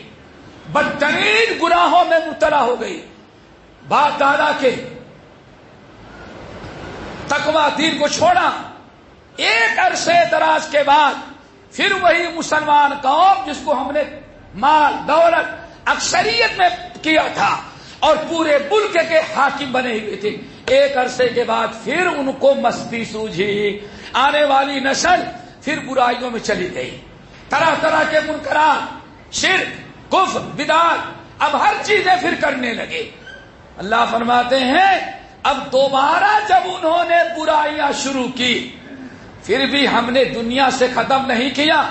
بدترین گناہوں میں مبتلا ہو گئی، باپ دادا کے تقوی دین کو چھوڑا۔ ایک عرصے دراز کے بعد پھر وہی مسلمان قوم جس کو ہم نے مال دولت اکثریت میں کیا تھا اور پورے ملک کے حاکم بنے ہوئے تھے، ایک عرصے کے بعد پھر ان کو مستی سوجھی، آنے والی نسل پھر برائیوں میں چلی گئی، طرح طرح کے منکرات، شرک، کفر، بدعت، اب ہر چیزیں پھر کرنے لگے۔ اللہ فرماتے ہیں اب دوبارہ جب انہوں نے برائیاں شروع کی، پھر بھی ہم نے دنیا سے ختم نہیں کیا،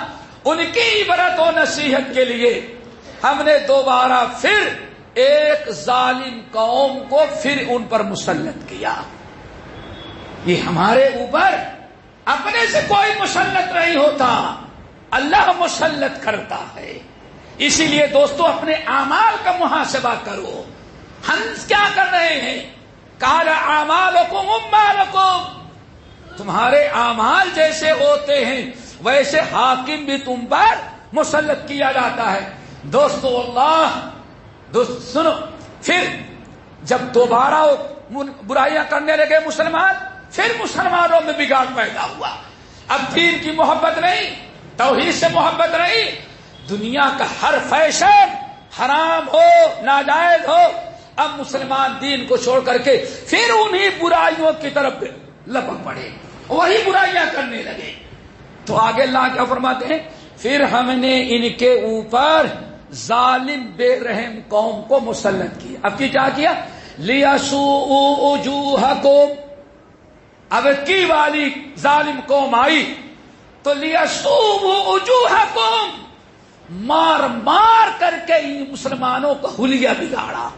ان کی عبرت و نصیحت کے لیے ہم نے دوبارہ پھر ایک ظالم قوم کو پھر ان پر مسلط کیا۔ یہ ہمارے اوپر اپنے سے کوئی مسلط نہیں ہوتا، اللہ مسلط کرتا ہے۔ اسی لیے دوستو اپنے اعمال کا محاسبہ کرو، ہم کیا کر رہے ہیں؟ قال اعمالکم اموالکم، تمہارے اعمال جیسے ہوتے ہیں ویسے حاکم بھی تم پر مسلط کیا جاتا ہے۔ دوستو سنو، پھر جب دوبارہ برائیاں کرنے لگے مسلمان، پھر مسلمانوں میں بگاڑ پیدا ہوا۔ اب دین کی محبت نہیں، توحید سے محبت نہیں، دنیا کا ہر فیشن حرام ہو ناجائز ہو، اب مسلمان دین کو چھوڑ کر کے پھر انہی برائیوں کی طرف لپک پڑے، وہی برائیاں کرنے لگے۔ تو آگے اللہ کیا فرماتے ہیں؟ پھر ہم نے ان کے اوپر ظالم بے رحم قوم کو مسلط کیا۔ اب کیا کیا؟ لیسوء وجوہکم، اب کی والی ظالم قوم آئی تو لیسوء وجوہکم، مار مار کر کے ان مسلمانوں کا حلیہ بگاڑا۔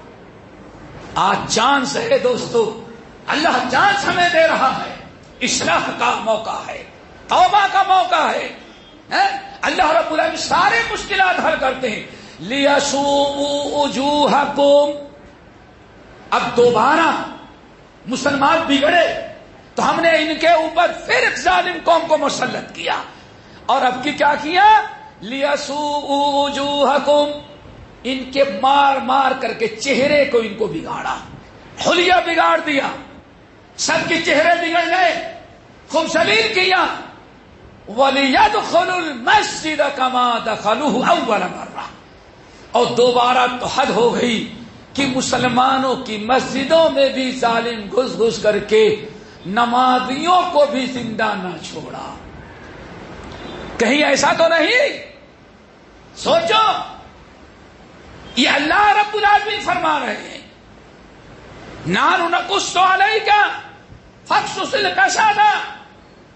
آج چانس ہے دوستو، اللہ چانس ہمیں دے رہا ہے، اصلاح کا موقع ہے، توبہ کا موقع ہے۔ اللہ رب العالمین سارے مشکلات حل کرتے ہیں۔ لیسوء وجوہکم، اب دوبارہ مسلمان بگڑے تو ہم نے ان کے اوپر پھر ایک ظالم قوم کو مسلط کیا، اور اب کی کیا کیا؟ لیسوء وجوہکم، ان کے مار مار کر کے چہرے کو ان کو بگاڑا، حلیہ بگاڑ دیا، سب کے چہرے بگڑ گئے، خوب شلیل کیا۔ وَلِيَدْخُلُوا الْمَسْجِدَ كَمَا دَخَلُوهُ أَوَّلَ مَرَّةٍ، اور دوبارہ تو حد ہو گئی کہ مسلمانوں کی مسجدوں میں بھی ظالم گھس گھس کر کے نمازیوں کو بھی زندہ نہ چھوڑا۔ کہیں ایسا تو نہیں؟ سوچو، یہ اللہ رب العالمین فرما رہے ہیں، نحن نقص علیک فاقصص القصص،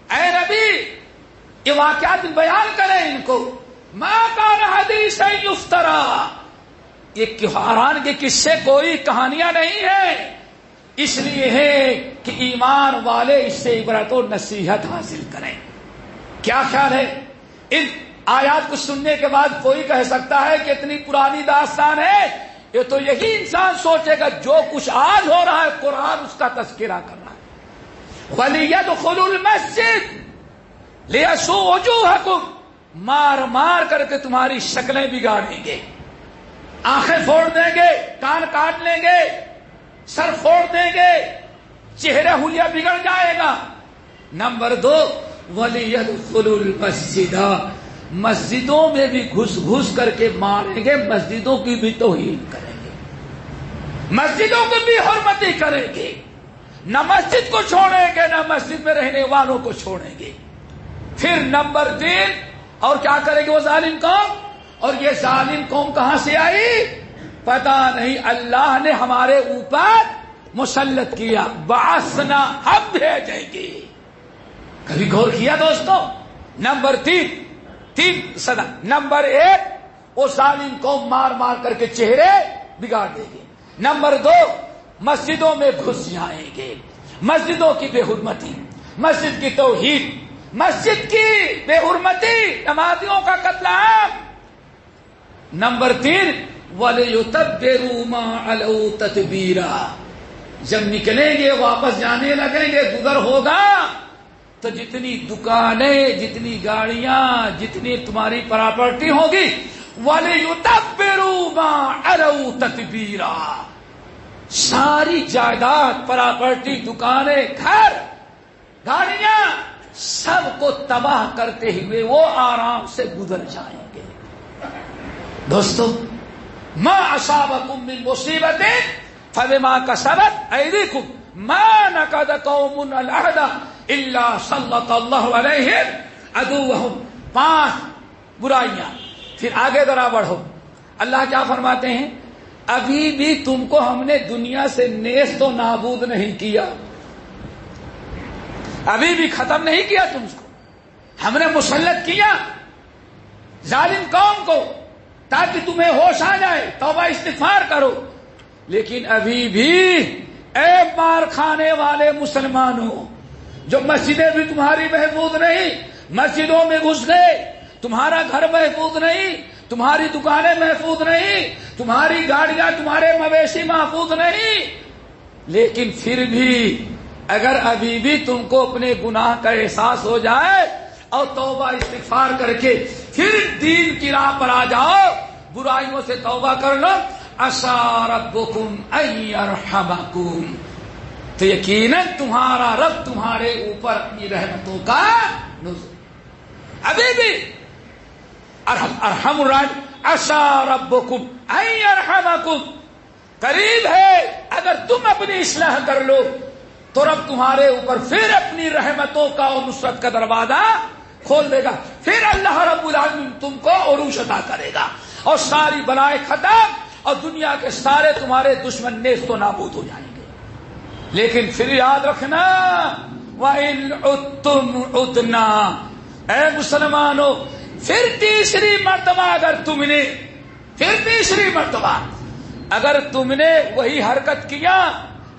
اے نبی یہ واقعات بیان کریں ان کو۔ ما کان حدیثا یفترا، یہ قرآن کے قصے کوئی کہانیاں نہیں ہیں، اس لیے ہے کہ ایمان والے اس سے عبرت و نصیحت حاصل کریں۔ کیا خیال ہے؟ ان آیات کو سننے کے بعد کوئی کہہ سکتا ہے کہ اتنی پرانی داستان ہے؟ یہ تو یہی انسان سوچے گا جو کچھ آج ہو رہا ہے قرآن اس کا تذکرہ کر رہا ہے۔ وَلِيَدْخُلُوا الْمَسْجِدَ لیسوء وجوہکم، مار مار کر کے تمہاری شکلیں بگاڑیں گے، آنکھیں پھوڑ دیں گے، کان کاٹ لیں گے، سر پھوڑ دیں گے، چہرہ حلیہ بگڑ جائے گا۔ نمبر 2، وَلِيَدْخُلُوا الْمَسْجِدَ، مسجدوں میں بھی گھس گھس کر کے ماریں گے، مسجدوں کی بھی توہین کریں گے، مسجدوں کی بھی حرمتی کریں گے، نہ مسجد کو چھوڑیں گے نہ مسجد میں رہنے والوں کو چھوڑیں گے۔ پھر نمبر 3، اور کیا کرے گی وہ ظالم قوم؟ اور یہ ظالم قوم کہاں سے آئی؟ پتا نہیں، اللہ نے ہمارے اوپر مسلط کیا، بعثنا، ہم بھیجیں گے۔ کبھی غور کیا دوستو؟ نمبر 3 صدا، نمبر 1 وہ ظالم قوم مار مار کر کے چہرے بگاڑ دے گی۔ نمبر 2 مسجدوں میں گھس جائیں گے، مسجدوں کی بے حرمتی، مسجد کی توہین، مسجد کی بے حرمتی، نمازیوں کا قتل عام۔ نمبر 3 وَلِيُتَبِّرُوا مَا عَلَوْا تَتْبِيرًا، جب نکلیں گے واپس جانے لگیں گے، گزر ہوگا تو جتنی دکانیں، جتنی گاڑیاں، جتنی تمہاری پراپرٹی ہوگی، وَلِيُتَبِّرُوا مَا عَلَوْا تَتْبِيرًا، ساری جائیداد، پراپرٹی، دکانیں، گھر، گاڑیاں، سب کو تباہ کرتے ہوئے وہ آرام سے گزر جائیں گے۔ دوستو، ما اصابکم من مصیبت فبما کسبت ایدیکم ما نقض قوم العہد الا سلط اللہ علیہم عدوہم، 5 برائیاں۔ پھر آگے ذرا بڑھو، اللہ کیا فرماتے ہیں؟ ابھی بھی تم کو ہم نے دنیا سے نیست و نابود نہیں کیا، ابھی بھی ختم نہیں کیا تم کو، ہم نے مسلط کیا ظالم قوم کو تاکہ تمہیں ہوش آ جائے، توبہ استغفار کرو، لیکن ابھی بھی اے مار کھانے والے مسلمانوں، جو مسجدیں بھی تمہاری محفوظ نہیں، مسجدوں میں گھس گئے، تمہارا گھر محفوظ نہیں، تمہاری دکانیں محفوظ نہیں، تمہاری گاڑیاں، تمہارے مویشی محفوظ نہیں، لیکن پھر بھی اگر ابھی بھی تم کو اپنے گناہ کا احساس ہو جائے اور توبہ استغفار کر کے پھر دین کی راہ پر آ جاؤ، برائیوں سے توبہ کر لو، عسى ربكم ان يرحمكم، تو یقیناً تمہارا رب تمہارے اوپر اپنی رحمتوں کا نزول، ابھی بھی ارحم الراحمین، عسى ربكم ان يرحمكم، قریب ہے، اگر تم اپنی اصلاح کر لو تو رب تمہارے اوپر پھر اپنی رحمتوں کا اور نصرت کا دروازہ کھول دے گا، پھر اللہ رب العالمین تم کو عروج عطا کرے گا اور ساری بلائیں ختم اور دنیا کے سارے تمہارے دشمن نیست و نابود ہو جائیں گے۔ لیکن پھر یاد رکھنا، وَإِنْ عُدْتُمْ عُدْنَا، اے مسلمانوں، پھر تیسری مرتبہ اگر تم نے وہی حرکت کیا،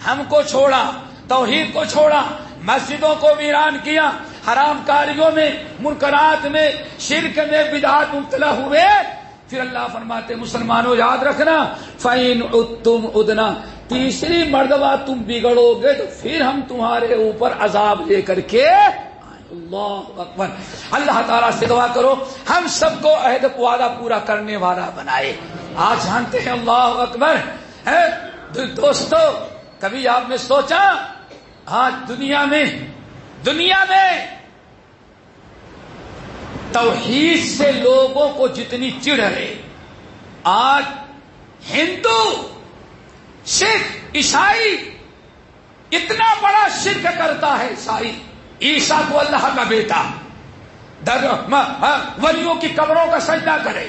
ہم کو چھوڑا، توحید کو چھوڑا، مسجدوں کو ویران کیا، حرام کاریوں میں، منکرات میں، شرک میں، بدعات مبتلا ہوئے، پھر اللہ فرماتے مسلمانوں یاد رکھنا، فَإِنْ عُدْتُمْ عُدْنَا، تیسری مرتبہ تم بگڑو گے تو پھر ہم تمہارے اوپر عذاب لے کر کے، اللہ اکبر۔ اللہ تعالیٰ سے دعا کرو ہم سب کو عہد وعدہ پورا کرنے والا بنائے۔ آج جانتے ہیں، اللہ اکبر، دوستو، کبھی آپ نے سوچا آج دنیا میں توحید سے لوگوں کو جتنی چڑ ہے، آج ہندو، سکھ، عیسائی اتنا بڑا شرک کرتا ہے، عیسائی عیسیٰ کو اللہ کا بیٹا، ولیوں کی قبروں کا سجدہ کرے،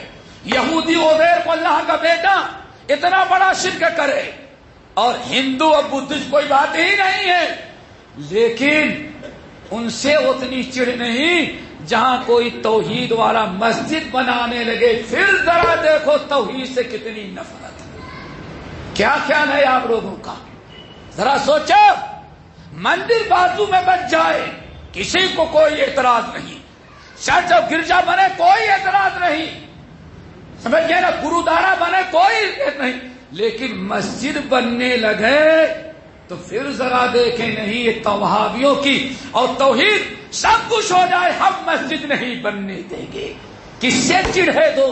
یہودی عزیر کو اللہ کا بیٹا، اتنا بڑا شرک کرے، اور ہندو اور بدھسٹ کوئی بات ہی نہیں ہے، لیکن ان سے اتنی چڑ نہیں جہاں کوئی توحید والا مسجد بنانے لگے، پھر ذرا دیکھو توحید سے کتنی نفرت ہے۔ کیا خیال ہے آپ لوگوں کا؟ ذرا سوچو، مندر بازو میں بچ جائے کسی کو کوئی اعتراض نہیں، چرچ اور گرجا بنے کوئی اعتراض نہیں، سمجھئے نا، گرودوارا بنے کوئی اعتراض نہیں، لیکن مسجد بننے لگے تو پھر ذرا دیکھیں نہیں، یہ وہابیوں کی اور توحید سب کچھ ہو جائے، ہم مسجد نہیں بننے دیں گے۔ کس سے چڑھے دو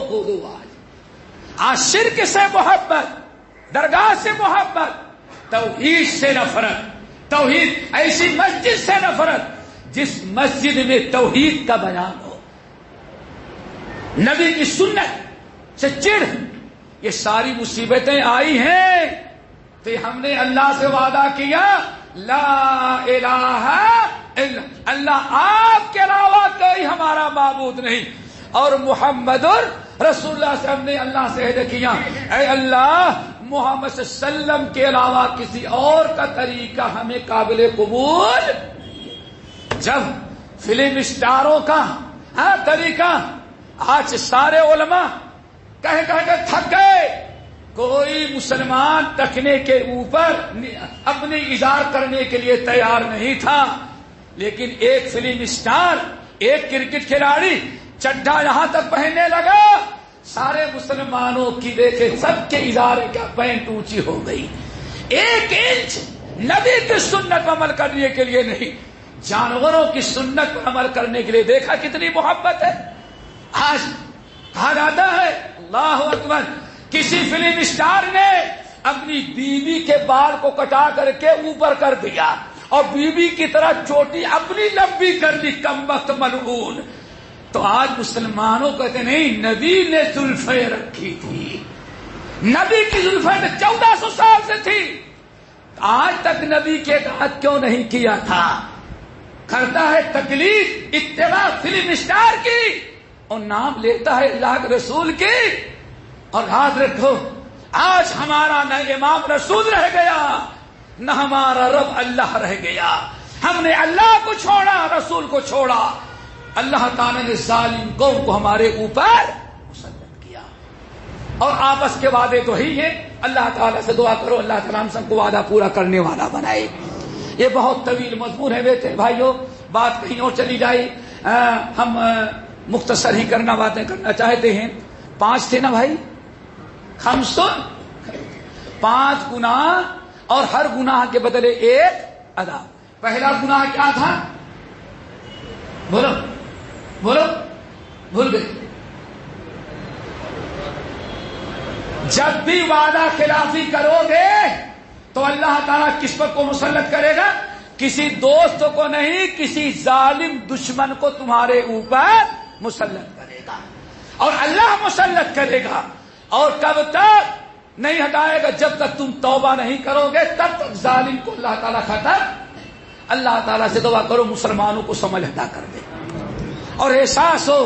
آج شرک سے محبت، درگاہ سے محبت، توحید سے نفرت، توحید ایسی مسجد سے نفرت جس مسجد میں توحید کا بیان ہو، نبی کی سنت سے چڑھ، یہ ساری مصیبتیں آئی ہیں تو ہم نے اللہ سے وعدہ کیا، لا الہ الا اللہ، آپ کے علاوہ کوئی ہمارا معبود نہیں، اور محمد رسول اللہ سے ہم نے اللہ سے عہد کیا، اے اللہ محمد صلی اللہ علیہ وسلم کے علاوہ کسی اور کا طریقہ ہمیں قابل قبول۔ جب فلم اسٹاروں کا طریقہ، آج سارے علماء کہہ کے تھک گئے، کوئی مسلمان تکنے کے اوپر اپنی اظہار کرنے کے لیے تیار نہیں تھا، لیکن ایک فلم اسٹار، ایک کرکٹ کھلاڑی چڈھا یہاں تک پہننے لگا، سارے مسلمانوں کی دیکھے سب کے اظہار کا پینٹ اونچی ہو گئی، 1 انچ نبی کی سنت پر عمل کرنے کے لیے نہیں، جانوروں کی سنت پر عمل کرنے کے لیے، دیکھا کتنی محبت ہے۔ آج کہا جاتا ہے، اللہ اکبر، کسی فلم اسٹار نے اپنی بیوی کے بال کو کٹا کر کے اوپر کر دیا اور بیوی کی طرح چوٹی اپنی لمبی کر لی، کمبخت ملعون۔ تو آج مسلمانوں کہتے نہیں، نبی نے زلفیں رکھی تھی، نبی کی زلفیں 1400 سال سے تھی، آج تک نبی کے اطاعت کیوں نہیں کیا تھا؟ کرتا ہے تکلیف اتباع فلم اسٹار کی اور نام لیتا ہے اللہ کے رسول کی۔ اور یاد رکھو، آج ہمارا نہ امام رسول رہ گیا، نہ ہمارا رب اللہ رہ گیا، ہم نے اللہ کو چھوڑا، رسول کو چھوڑا، اللہ تعالیٰ نے ظالم قوم کو ہمارے اوپر مسلط کیا۔ اور آپس کے وعدے تو ہی ہیں، اللہ تعالیٰ سے دعا کرو اللہ تعالیٰ ہم سب کو وعدہ پورا کرنے والا بنائے۔ یہ بہت طویل مضمون ہے بیٹے بھائیوں، بات کہیں اور چلی جائے، ہم مختصر ہی باتیں کرنا چاہتے ہیں۔ 5 تھے نا بھائی، 5 گناہ اور ہر گناہ کے بدلے ایک عذاب۔ پہلا گناہ کیا تھا؟ بولو بولو، بھول گئے؟ جب بھی وعدہ خلافی کرو گے تو اللہ تعالیٰ کس پر کو مسلط کرے گا؟ کسی دوست کو نہیں، کسی ظالم دشمن کو تمہارے اوپر مسلط کرے گا، اور اللہ مسلط کرے گا۔ اور کب تک نہیں ہٹائے گا؟ جب تک تم توبہ نہیں کرو گے تب تک ظالم کو اللہ تعالیٰ ختم۔ اللہ تعالیٰ سے دعا کرو مسلمانوں کو سمجھ عطا کر دے اور احساس ہو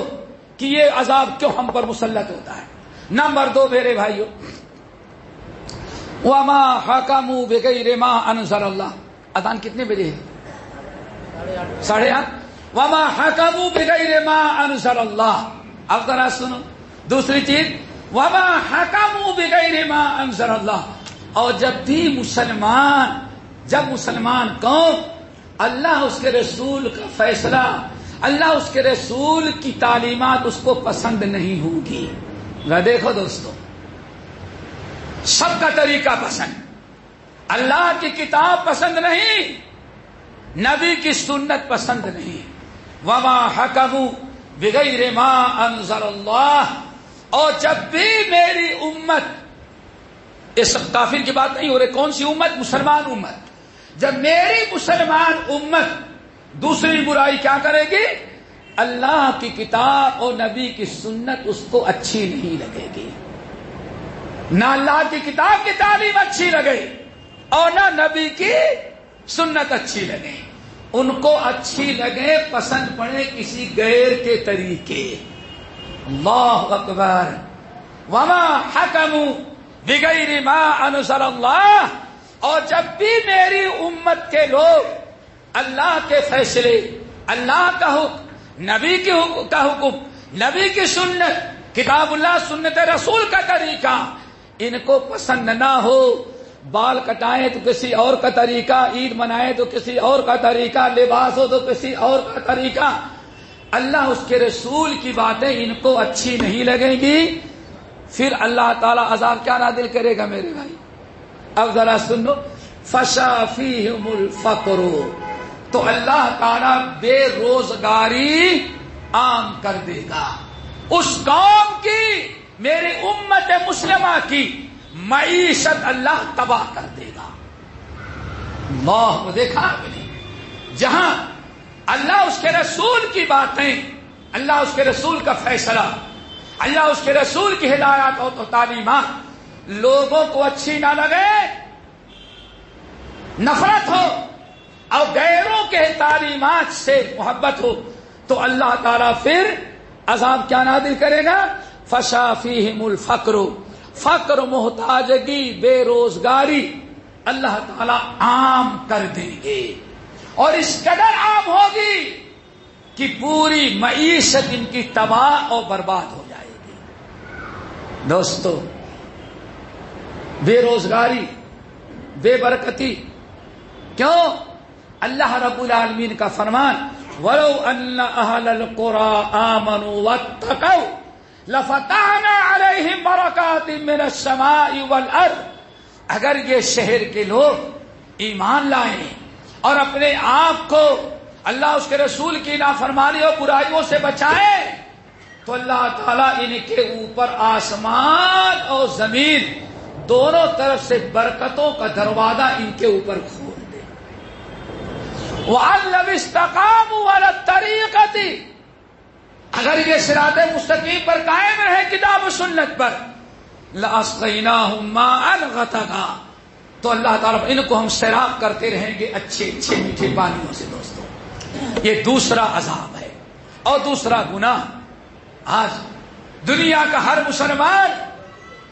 کہ یہ عذاب کیوں ہم پر مسلط ہوتا ہے۔ نمبر 2 میرے بھائیو، وما حکموا بغیر ما انزل اللہ۔ اذان کتنے بجے ہے؟ 8:30۔ وما حکموا بغیر ما انزل اللہ۔ اب ذرا سنو دوسری چیز، وما حکموا بغیر ما انزل اللہ۔ اور جب بھی مسلمان قوم اللہ اس کے رسول کا فیصلہ، اللہ اس کے رسول کی تعلیمات اس کو پسند نہیں ہوگی۔ دیکھو دوستو، سب کا طریقہ پسند، اللہ کی کتاب پسند نہیں، نبی کی سنت پسند نہیں۔ وما حکموا بغیر ما انزل اللہ۔ اور جب بھی میری امت، اس کافر کی بات نہیں ہو رہی، کون سی امت؟ مسلمان امت۔ جب میری مسلمان امت دوسری برائی کیا کرے گی؟ اللہ کی کتاب اور نبی کی سنت اس کو اچھی نہیں لگے گی۔ نہ اللہ کی کتاب کی تعلیم اچھی لگے اور نہ نبی کی سنت اچھی لگے، ان کو اچھی لگے، پسند پڑے کسی غیر کے طریقے۔ اللہ اکبر۔ وما حکموا بغیر ما انزل اللہ۔ اور جب بھی میری امت کے لوگ اللہ کے فیصلے، اللہ کا حکم، نبی کا حکم، نبی کی سنت، کتاب اللہ سنت رسول کا طریقہ ان کو پسند نہ ہو، بال کٹائیں تو کسی اور کا طریقہ، عید منائیں تو کسی اور کا طریقہ، لباس ہو تو کسی اور کا طریقہ، اللہ اس کے رسول کی باتیں ان کو اچھی نہیں لگیں گی، پھر اللہ تعالیٰ عذاب کیا نازل کرے گا میرے بھائی؟ اب ذرا سنو، فشا فیہم الفقر، تو اللہ تعالیٰ بے روزگاری عام کر دے گا اس قوم کی، میری امت مسلمہ کی معیشت اللہ تباہ کر دے گا۔ اللہ کو دیکھا آپ نے، جہاں اللہ اس کے رسول کی باتیں، اللہ اس کے رسول کا فیصلہ، اللہ اس کے رسول کی ہدایات اور تعلیمات لوگوں کو اچھی نہ لگے، نفرت ہو اور غیروں کے تعلیمات سے محبت ہو، تو اللہ تعالیٰ پھر عذاب کیا نازل کرے گا؟ فشا فیہم الفقر، فقر، محتاجگی، بے روزگاری اللہ تعالیٰ عام کر دیں گے، اور اس قدر عام ہوگی کہ پوری معیشت ان کی تباہ اور برباد ہو جائے گی۔ دوستو، بے روزگاری، بے برکتی کیوں؟ اللہ رب العالمین کا فرمان، وَلَوْ أَنَّ أَهْلَ الْقُرَىٰ آمَنُوا وَاتَّقَوْا لَفَتَحْنَا عَلَيْهِمْ بَرَكَاتٍ مِّنَ السَّمَاءِ وَالْأَرْضِ۔ اگر یہ شہر کے لوگ ایمان لائیں اور اپنے آپ کو اللہ اس کے رسول کی نافرمانی اور برائیوں سے بچائیں تو اللہ تعالیٰ ان کے اوپر آسمان اور زمین دونوں طرف سے برکتوں کا دروازہ ان کے اوپر کھول دے۔ وَأَن لَّوِ اسْتَقَامُوا عَلَى الطَّرِيقَةِ، اگر یہ صراط مستقیم پر قائم رہے کتاب و سنت پر، لَأَسْقَيْنَاهُم مَّاءً غَدَقًا، تو اللہ تعالیٰ ان کو ہم سیراب کرتے رہیں گے اچھے اچھے میٹھے پانیوں سے۔ دوستوں، یہ دوسرا عذاب ہے اور دوسرا گناہ۔ آج دنیا کا ہر مسلمان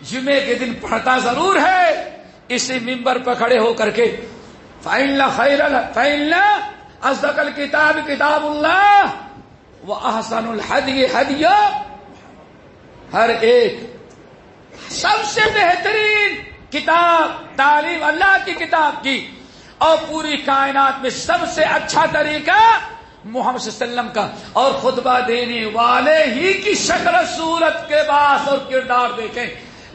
جمعے کے دن پڑھتا ضرور ہے، اسی منبر پر کھڑے ہو کر کے فَإِنَّ أَصْدَقَ الْكِتَابِ كِتَابُ اللَّهِ وَأَحْسَنُ الْهَدْيِ هَدْيُ، ہر ایک سب سے بہترین کتاب، تعلیم اللہ کی کتاب کی اور پوری کائنات میں سب سے اچھا طریقہ محمد صلی اللہ علیہ وسلم کا. اور خطبہ دینے والے ہی کی شکل صورت کے باس اور کردار دیکھیں.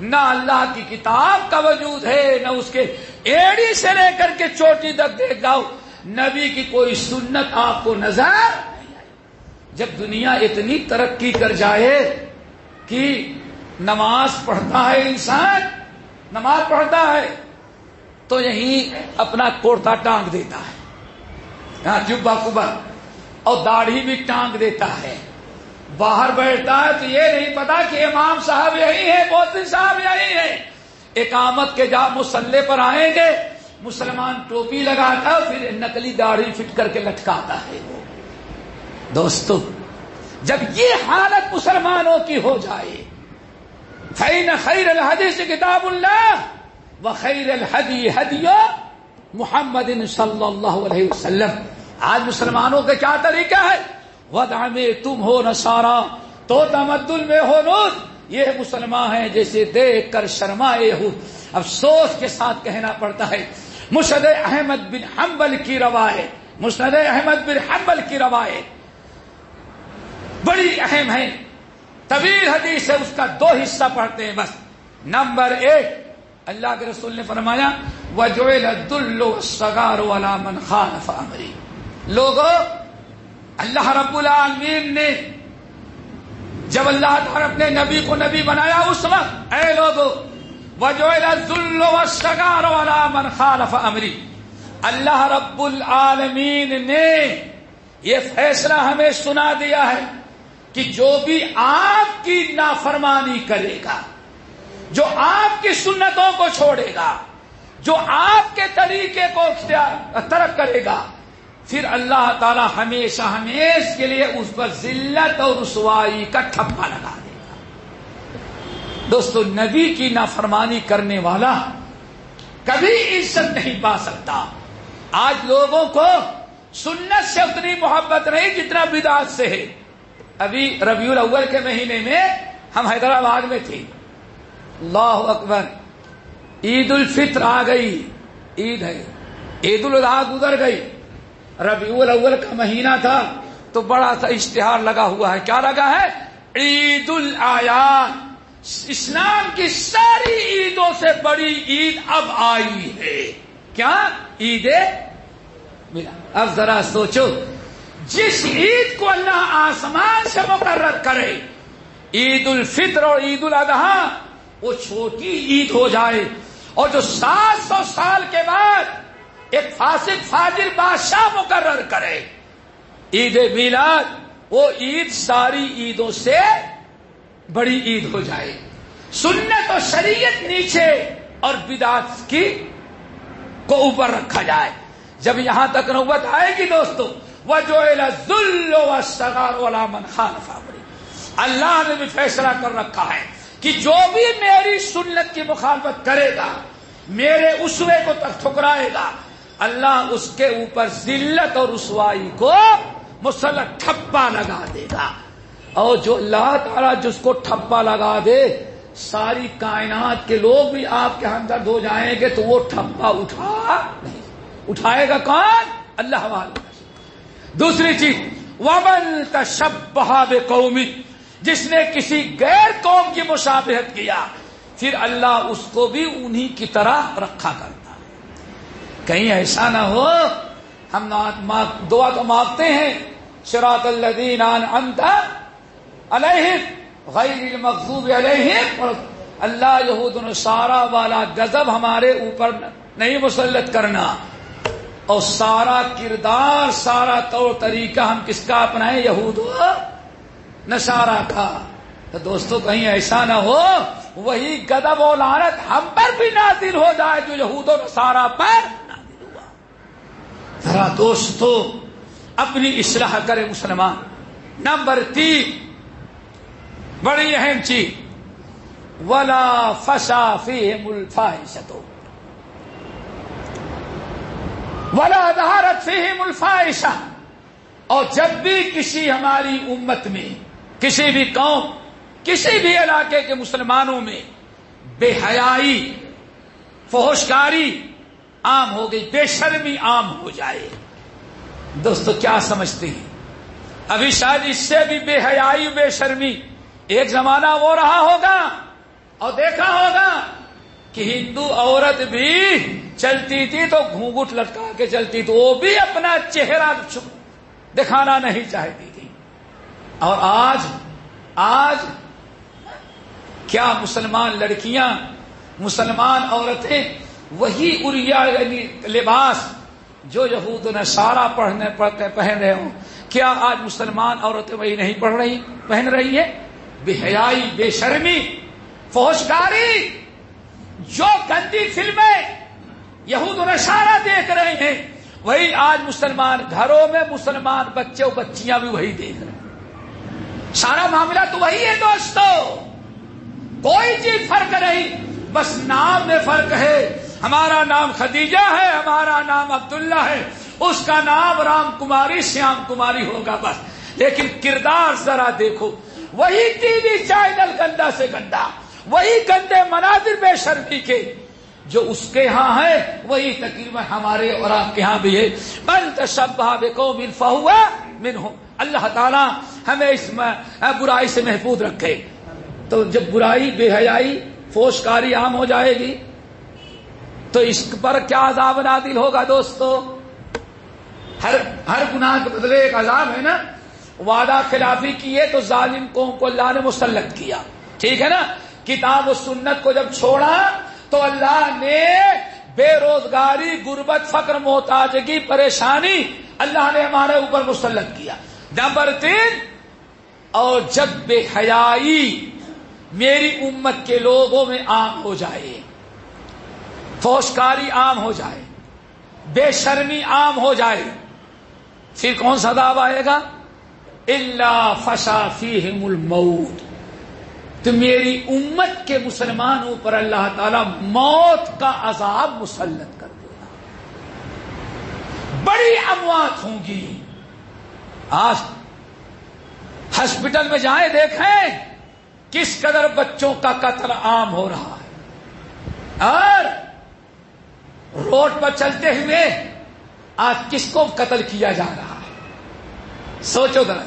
نہ اللہ کی کتاب کا وجود ہے، نہ اس کے ایڑی سے لے کر کے چوٹی تک دیکھ جاؤ، نبی کی کوئی سنت آپ کو نظر نہیں آئی. جب دنیا اتنی ترقی کر جائے کہ نماز پڑھتا ہے انسان، نماز پڑھتا ہے تو یہیں اپنا کرتا ٹانگ دیتا ہے، یہاں جبہ کبا، اور داڑھی بھی ٹانگ دیتا ہے. باہر بیٹھتا ہے تو یہ نہیں پتا کہ امام صاحب یہی ہے، مؤذن صاحب یہی ہے. اقامت کے جب مصلی پر آئیں گے، مسلمان ٹوپی لگاتا ہے، پھر نقلی داڑھی فٹ کر کے لٹکاتا ہے. دوستو، جب یہ حالت مسلمانوں کی ہو جائے، فَإِنَّ خَيْرَ الْحَدِيثِ كِتَابُ اللَّهِ وَخَيْرَ الْهَدِيِ هَدْيُ مُحَمَّدٍ صلی اللہ علیہ وسلم. آج مسلمانوں کا کیا طریقہ ہے؟ وضع میں تم ہو نصارا تو تمدن میں ہو نور. یہ مسلمان ہیں جیسے دیکھ کر شرمائے ہو. افسوس کے ساتھ کہنا پڑتا ہے، مسند احمد بن حنبل کی روایت، مسند احمد بن حنبل کی روایت بڑی اہم ہے، طویل حدیث ہے، اس کا 2 حصہ پڑھتے ہیں بس. نمبر 1، اللہ کے رسول نے فرمایا وَجُعِلَ الذُّلُّ وَالصَّغَارُ عَلَى مَنْ خَالَفَ أَمْرِي. لوگوں، اللہ رب العالمین نے جب اللہ تعالیٰ اپنے نبی کو نبی بنایا اس وقت، اے لوگوں، وَجُعِلَ الذُّلُّ وَالصَّغَارُ عَلَى مَنْ خَالَفَ أَمْرِي. اللہ رب العالمین نے یہ فیصلہ ہمیں سنا دیا ہے کہ جو بھی آپ کی نافرمانی کرے گا، جو آپ کی سنتوں کو چھوڑے گا، جو آپ کے طریقے کو ترک کرے گا، پھر اللہ تعالی ہمیشہ ہمیشہ کے لیے اس پر ذلت اور رسوائی کا ٹھپا لگا دے گا. دوستو، نبی کی نافرمانی کرنے والا کبھی عزت نہیں پا سکتا. آج لوگوں کو سنت سے اتنی محبت نہیں جتنا بدعت سے ہے. ابھی ربیع الاول کے مہینے میں ہم حیدرآباد میں تھے. اللہ اکبر، عید الفطر آ گئی، عید ہے، عید الاضحیٰ گزر گئی، ربیع الاول کا مہینہ تھا تو بڑا سا اشتہار لگا ہوا ہے. کیا لگا ہے؟ عید الاعیاد، اسلام کی ساری عیدوں سے بڑی عید اب آئی ہے. کیا؟ عید میلاد. اب ذرا سوچو، جس عید کو اللہ آسمان سے مقرر کرے، عید الفطر اور عید الاضحیٰ، وہ چھوٹی عید ہو جائے، اور جو 700 سال کے بعد ایک فاسق فاجر بادشاہ مقرر کرے عید میلاد، وہ عید ساری عیدوں سے بڑی عید ہو جائے. سنت اور شریعت نیچے اور بدعت کی کو اوپر رکھا جائے. جب یہاں تک نوبت آئے گی دوستو، وَجُعِلَ الذُّلُّ وَالصَّغَارُ عَلَى مَنْ خَالَفَ أَمْرِي. اللہ نے بھی فیصلہ کر رکھا ہے کہ جو بھی میری سنت کی مخالفت کرے گا، میرے اسوے کو تک ٹھکرائے گا، اللہ اس کے اوپر ذلت اور رسوائی کو مسلط ٹھپا لگا دے گا. اور جو اللہ تعالیٰ جس کو ٹھپا لگا دے، ساری کائنات کے لوگ بھی آپ کے ہمدرد ہو جائیں گے تو وہ ٹھپا اٹھائے گا کون؟ اللہ والا. دوسری چیز، وَمَن تَشَبَّهَ بِقَوْمٍ، جس نے کسی غیر قوم کی مشابہت کیا، پھر اللہ اس کو بھی انہی کی طرح رکھا کرتا ہے. کہیں ایسا نہ ہو ہم دعا تو مانگتے ہیں، صراط الذین انعمت علیہم غیر المغضوب علیہم، اللہ یہود و نصارہ والا غضب ہمارے اوپر نہیں مسلط کرنا، اور سارا کردار، سارا طور طریقہ ہم کس کا اپنائیں؟ یہود و نصارہ کا. تو دوستو، کہیں ایسا نہ ہو وہی غضب و لعنت ہم پر بھی نازل ہو جائے جو یہود و نصارہ پر نازل ہوا. ذرا دوستو اپنی اصلاح کرے مسلمان. نمبر 3، بڑی اہم چیز، وَلَا فَشَا فِيهِمُ الْفَاحِشَةُ وَلَا ظَهَرَتْ فِيهِمُ الْفَاحِشَةُ. اور جب بھی کسی ہماری امت میں، کسی بھی قوم، کسی بھی علاقے کے مسلمانوں میں بے حیائی، فحشکاری، عام ہو گئی، بے شرمی عام ہو جائے۔ دوستو کیا سمجھتے ہیں؟ ابھی شاید اس سے بھی بے حیائی بے شرمی ایک زمانہ وہ رہا ہوگا اور دیکھا ہوگا کہ ہندو عورت بھی چلتی تھی تو گھونگھٹ لٹکا کے چلتی تھی، وہ بھی اپنا چہرہ دکھانا نہیں چاہتی تھی۔ اور آج کیا مسلمان لڑکیاں، مسلمان عورتیں وہی عریا یعنی لباس جو یہود و نصارا پہن رہے ہوں، کیا آج مسلمان عورتیں وہی نہیں پہن رہی ہے؟ بے حیائی، بے شرمی، فحشکاری، جو گندی فلمیں یہود و نصارا دیکھ رہے ہیں وہی آج مسلمان گھروں میں مسلمان بچے و بچیاں بھی وہی دیکھ رہے ہیں۔ سارا معاملہ تو وہی ہے دوستو، کوئی چیز فرق نہیں، بس نام میں فرق ہے۔ ہمارا نام خدیجہ ہے، ہمارا نام عبداللہ ہے، اس کا نام رام کماری شیام کماری ہوگا بس، لیکن کردار ذرا دیکھو، وہی ٹی وی چینل گندا سے گندا، وہی گندے مناظر بے شرمی کے جو اس کے ہاں ہے وہی تقریباً ہمارے اور آپ کے ہاں بھی ہے۔ من تشبہ بقوم فہو منہم، اللہ تعالی ہمیں اس برائی سے محفوظ رکھے۔ تو جب برائی، بے حیائی، فحشکاری عام ہو جائے گی تو اس پر کیا عذاب نازل ہوگا دوستو؟ ہر گناہ کے بدلے ایک عذاب ہے نا۔ وعدہ خلافی کیے تو ظالم قوم کو اللہ نے مسلط کیا، ٹھیک ہے نا۔ کتاب و سنت کو جب چھوڑا تو اللہ نے بے روزگاری، غربت، فقر، محتاجگی، پریشانی اللہ نے ہمارے اوپر مسلط کیا۔ نمبر 3، اور جب بے حیائی میری امت کے لوگوں میں عام ہو جائے، فحشکاری عام ہو جائے، بے شرمی عام ہو جائے، پھر کون سا عذاب آئے گا؟ الا فشا فیہم الموت، تو میری امت کے مسلمانوں پر اللہ تعالی موت کا عذاب مسلط کر دے گا۔ بڑی اموات ہوں گی۔ آج ہاسپٹل میں جائیں دیکھیں کس قدر بچوں کا قتل عام ہو رہا ہے، اور روڈ پر چلتے ہوئے آج کس کو قتل کیا جا رہا ہے؟ سوچو ذرا۔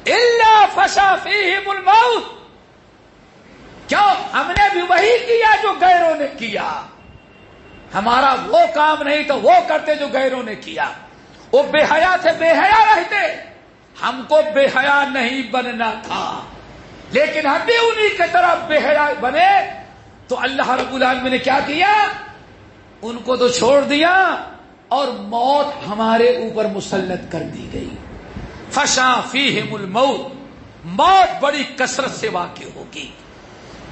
الا فشا فیہم الموت، کیوں؟ ہم نے بھی وہی کیا جو غیروں نے کیا، ہمارا وہ کام نہیں تو وہ کرتے جو غیروں نے کیا۔ وہ بے حیا تھے، بے حیا رہتے، ہم کو بے حیا نہیں بننا تھا، لیکن ہم بھی انہی کی طرح بے حیا بنے تو اللہ رب العالمین نے کیا کیا؟ ان کو تو چھوڑ دیا اور موت ہمارے اوپر مسلط کر دی گئی۔ فشا فیہم الموت، موت بڑی کثرت سے واقع ہوگی،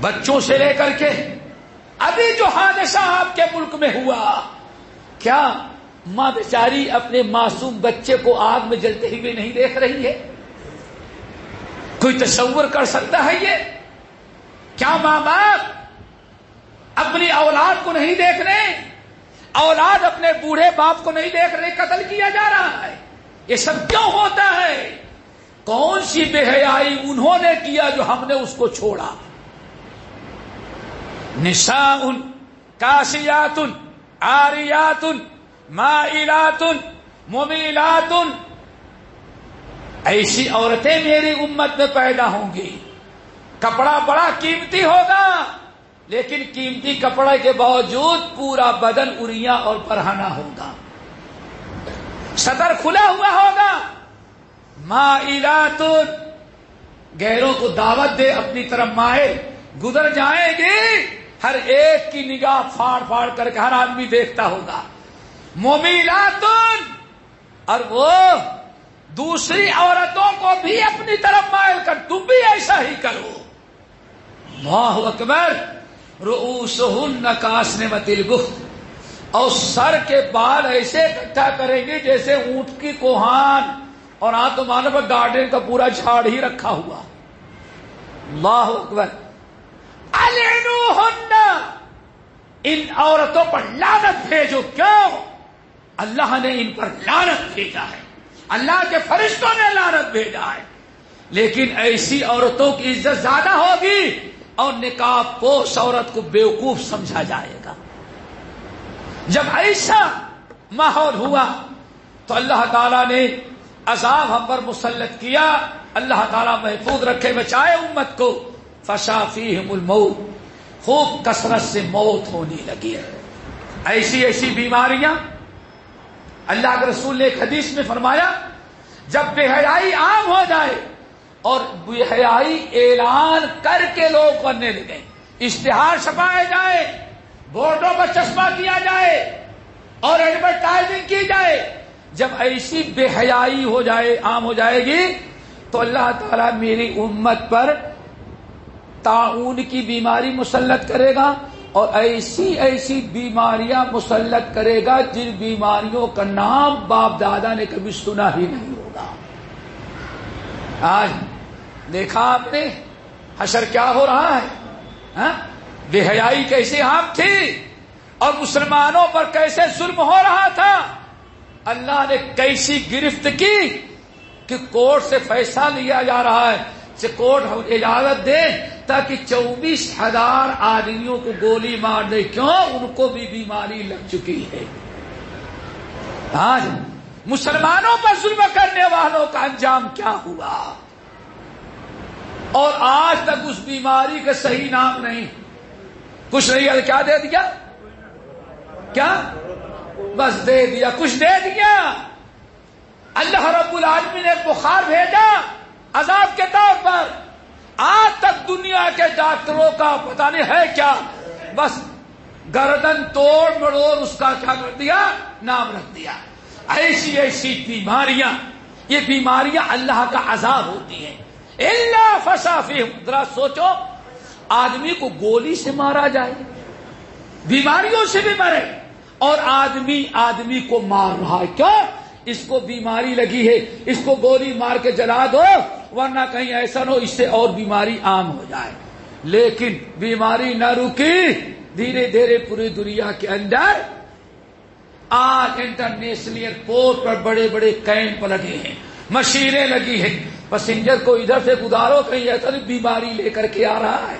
بچوں سے لے کر کے ابھی جو حادثہ آپ کے ملک میں ہوا، کیا ماں بیچاری اپنے معصوم بچے کو آگ میں جلتے ہوئے نہیں دیکھ رہی ہے؟ کوئی تصور کر سکتا ہے یہ؟ کیا ماں باپ اپنی اولاد کو نہیں دیکھ رہے؟ اولاد اپنے بوڑھے باپ کو نہیں دیکھ رہے، قتل کیا جا رہا ہے۔ یہ سب کیوں ہوتا ہے؟ کون سی بے حیائی انہوں نے کیا جو ہم نے اس کو چھوڑا؟ نساء کاسیات عاریات مائلات ممیلات، ایسی عورتیں میری امت میں پیدا ہوں گی۔ کپڑا بڑا قیمتی ہوگا، لیکن قیمتی کپڑے کے باوجود پورا بدن اریاں اور پرہانا ہوگا، صدر کھلا ہوا ہوگا۔ مائلات، غیروں کو دعوت دے اپنی طرف مائل، گزر جائیں گی، ہر ایک کی نگاہ پھاڑ پھاڑ کر کے ہر آدمی دیکھتا ہوگا۔ ممیلات، اور وہ دوسری عورتوں کو بھی اپنی طرف مائل کر، تم بھی ایسا ہی کرو۔ اللہ اکبر۔ رؤوسہن کاسنمۃ البخت، اور سر کے بال ایسے اکٹھا کریں گے جیسے اونٹ کی کوہان، اور ہاں تو مانو پر گارڈن کا پورا جھاڑ ہی رکھا ہوا۔ اللہ اکبر۔ العنوہن، ان عورتوں پر لعنت بھیجو۔ کیوں؟ اللہ نے ان پر لعنت بھیجا ہے، اللہ کے فرشتوں نے لعنت بھیجا ہے، لیکن ایسی عورتوں کی عزت زیادہ ہوگی اور نقاب پوش عورت کو بیوقوف سمجھا جائے گا۔ جب ایسا ماحول ہوا تو اللہ تعالیٰ نے عذاب ہم پر مسلط کیا. اللہ تعالیٰ محفوظ رکھے بچائے امت کو. فشا فیہم الموت, خوب کثرت سے موت ہونے لگی. ایسی ایسی بیماریاں اللہ کے رسول نے ایک حدیث میں فرمایا, جب بے حیائی عام ہو جائے اور بے حیائی اعلان کر کے لوگ کرنے لگے, اشتہار چھپائے جائے, بورڈوں پر چسپاں کیا جائے اور ایڈورٹائزنگ کی جائے, جب ایسی بے حیائی ہو جائے, عام ہو جائے گی, تو اللہ تعالیٰ میری امت پر طاعون کی بیماری مسلط کرے گا اور ایسی ایسی بیماریاں مسلط کرے گا جن بیماریوں کا نام باپ دادا نے کبھی سنا ہی نہیں ہوگا. آج دیکھا آپ نے حشر کیا ہو رہا ہے, بے حیائی کیسے عام تھی اور مسلمانوں پر کیسے ظلم ہو رہا تھا. اللہ نے کیسی گرفت کی کہ کورٹ سے فیصلہ لیا جا رہا ہے کہ کورٹ اجازت دے تاکہ 24,000 آدمیوں کو گولی مار دے. کیوں؟ ان کو بھی بیماری لگ چکی ہے. آج مسلمانوں پر ظلم کرنے والوں کا انجام کیا ہوا, اور آج تک اس بیماری کا صحیح نام نہیں. کچھ نہیں, کیا دے دیا, کیا بس دے دیا, کچھ دے دیا. اللہ رب العالمین نے بخار بھیجا عذاب کے طور پر. آج تک دنیا کے ڈاکٹروں کا پتہ نہیں ہے کیا, بس گردن توڑ مڑوڑ اس کا کیا کر دیا, نام رکھ دیا. ایسی ایسی بیماریاں, یہ بیماریاں اللہ کا عذاب ہوتی ہیں. اللہ فسا فیہم, ذرا سوچو آدمی کو گولی سے مارا جائے, بیماریوں سے بھی مرے, اور آدمی کو مار رہا ہے. کیوں؟ اس کو بیماری لگی ہے, اس کو گولی مار کے جلا دو ورنہ کہیں ایسا نہ ہو اس سے اور بیماری عام ہو جائے. لیکن بیماری نہ رکی, دھیرے دھیرے پوری دنیا کے اندر آج انٹرنیشنل ایئرپورٹ پر بڑے بڑے کیمپ لگے ہیں, مشینیں لگی ہیں, پیسنجر کو ادھر سے گزارو, کہیں ایسا نہیں بیماری لے کر کے آ رہا ہے.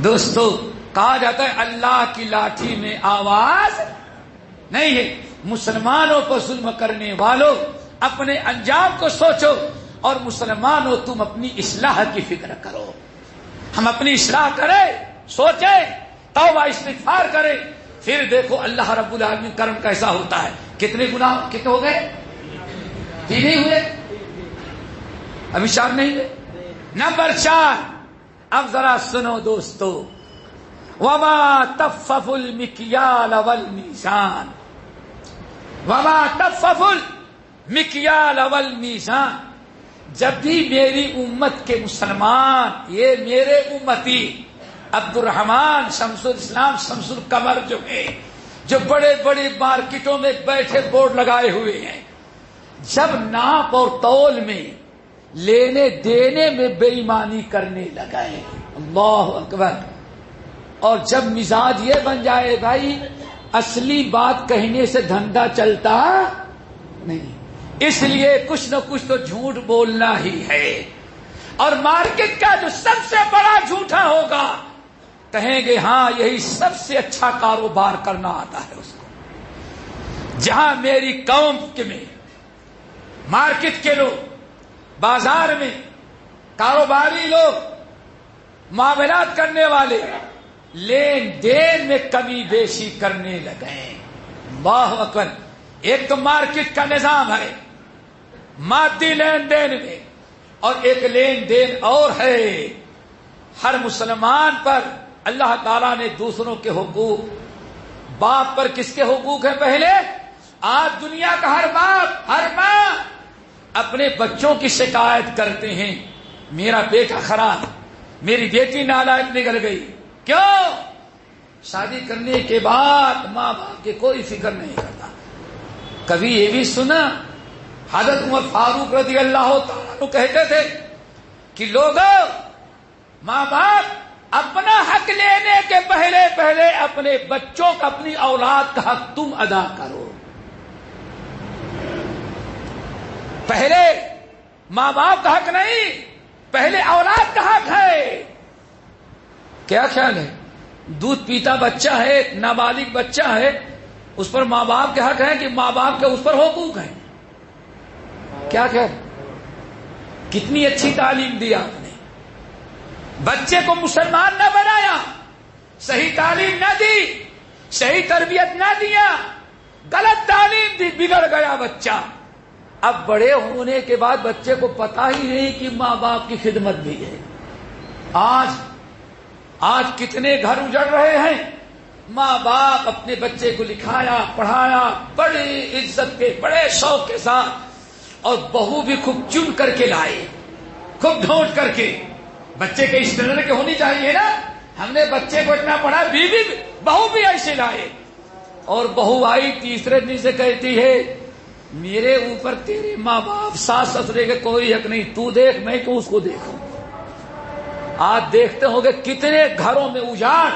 دوستو کہا جاتا ہے اللہ کی لاٹھی میں آواز نہیں ہے. مسلمانوں پر ظلم کرنے والوں اپنے انجام کو سوچو, اور مسلمانوں تم اپنی اصلاح کی فکر کرو. ہم اپنی اصلاح کریں, سوچیں, توبہ استغفار کریں, پھر دیکھو اللہ رب العالمین کرم کیسا ہوتا ہے. کتنے گناہ کتنے ہو گئے, 3 نہیں ہوئے, ابھی 4 نہیں ہوئے. نمبر 4, اب ذرا سنو دوستو, وما تفف المکیال والمیزان, وما تفف المکیال والمیزان. جب بھی میری امت کے مسلمان, یہ میرے امتی عبد الرحمان شمس الاسلام شمس القمر جو ہے, جو بڑے بڑے مارکیٹوں میں بیٹھے بورڈ لگائے ہوئے ہیں, جب ناپ اور تول میں لینے دینے میں بے ایمانی کرنے لگے, اللہ اکبر, اور جب مزاج یہ بن جائے بھائی اصلی بات کہنے سے دھندا چلتا نہیں, اس لیے کچھ نہ کچھ تو جھوٹ بولنا ہی ہے. اور مارکیٹ کا جو سب سے بڑا جھوٹا ہوگا کہیں گے ہاں یہی سب سے اچھا کاروبار کرنا آتا ہے اس کو. جہاں میری قوم کے میں مارکیٹ کے لوگ, بازار میں کاروباری لوگ, معاملات کرنے والے لین دین میں کمی بیشی کرنے لگے. اللہ اکبر. ایک تو مارکیٹ کا نظام ہے مادی لین دین میں, اور ایک لین دین اور ہے. ہر مسلمان پر اللہ تعالیٰ نے دوسروں کے حقوق, باپ پر کس کے حقوق ہیں پہلے؟ آج دنیا کا ہر باپ ہر ماں اپنے بچوں کی شکایت کرتے ہیں, میرا بیٹا خراب, میری بیٹی نالائق نکل گئی. کیوں؟ شادی کرنے کے بعد ماں باپ کی کوئی فکر نہیں کرتا. کبھی یہ بھی سنا حضرت عمر فاروق رضی اللہ تعالیٰ عنہ کہتے تھے کہ لوگوں, ماں باپ اپنا حق لینے کے پہلے اپنے بچوں کا, اپنی اولاد کا حق تم ادا کرو. پہلے ماں باپ کا حق نہیں, پہلے اولاد کا حق ہے. کیا خیال ہے؟ دودھ پیتا بچہ ہے، نابالغ بچہ ہے، اس پر ماں باپ کے حق ہے کہ ماں باپ کے اس پر حقوق ہیں؟ کیا کتنی اچھی تعلیم دی آپ نے، بچے کو مسلمان نہ بنایا، صحیح تعلیم نہ دی، صحیح تربیت نہ دیا، غلط تعلیم دی، بگڑ گیا بچہ۔ اب بڑے ہونے کے بعد بچے کو پتا ہی نہیں کہ ماں باپ کی خدمت بھی ہے۔ آج کتنے گھر اجڑ رہے ہیں، ماں باپ اپنے بچے کو لکھایا پڑھایا بڑی عزت کے، بڑے شوق کے ساتھ، اور بہو بھی خوب چن کر کے لائے، خوب ڈھونڈ کر کے۔ بچے کے اس طرح کے ہونی چاہیے نا، ہم نے بچے کو اتنا پڑھا، بیوی بہو بھی ایسے لائے، اور بہو آئی تیسرے دن سے کہتی ہے میرے اوپر تیرے ماں باپ ساس سسرے کے کوئی حق نہیں، تو دیکھ، میں کیوں اس کو دیکھوں۔ آج دیکھتے ہو گے کتنے گھروں میں اجاڑ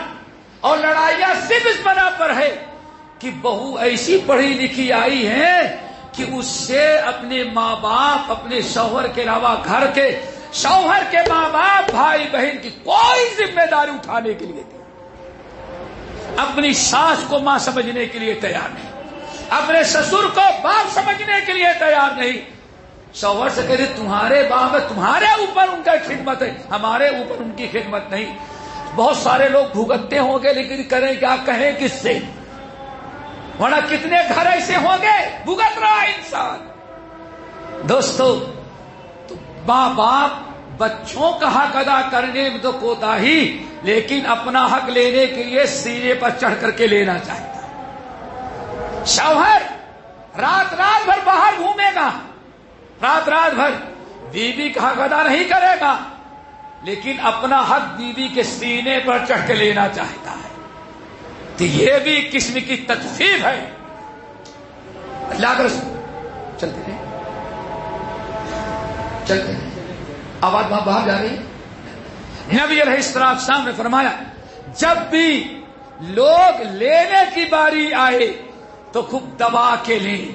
اور لڑائیاں صرف اس بنا پر ہے کہ بہو ایسی پڑھی لکھی آئی ہے کہ اس سے اپنے ماں باپ، اپنے شوہر کے علاوہ گھر کے شوہر کے ماں باپ، بھائی بہن کی کوئی ذمہ داری اٹھانے کے لیے نہیں، اپنی ساس کو ماں سمجھنے کے لیے تیار نہیں، اپنے سسر کو باپ سمجھنے کے لیے تیار نہیں۔ شوہر سے کہتے تمہارے باپ ہے، تمہارے اوپر ان کا خدمت ہے، ہمارے اوپر ان کی خدمت نہیں۔ بہت سارے لوگ بھگتتے ہوں گے، لیکن کریں کیا، کہیں کس سے؟ ورنہ کتنے گھر ایسے ہوں گے بھگت رہا انسان۔ دوستو، تو ماں باپ بچوں کا حق ادا کرنے میں تو کوتاہی، لیکن اپنا حق لینے کے لیے سینے پر چڑھ کر کے لینا چاہتا ہے۔ شوہر رات بھر باہر گھومے گا، رات بھر بیوی کا حق ادا نہیں کرے گا، لیکن اپنا حق بیوی کے سینے پر چڑھ کے لینا چاہتا ہے، تو یہ بھی قسم کی تکفیف ہے۔ اللہ کا رسول چلتے ہیں آواز باہر جا رہی ہے۔ نبی علیہ السلام نے فرمایا جب بھی لوگ لینے کی باری آئے تو خوب دبا کے لیں،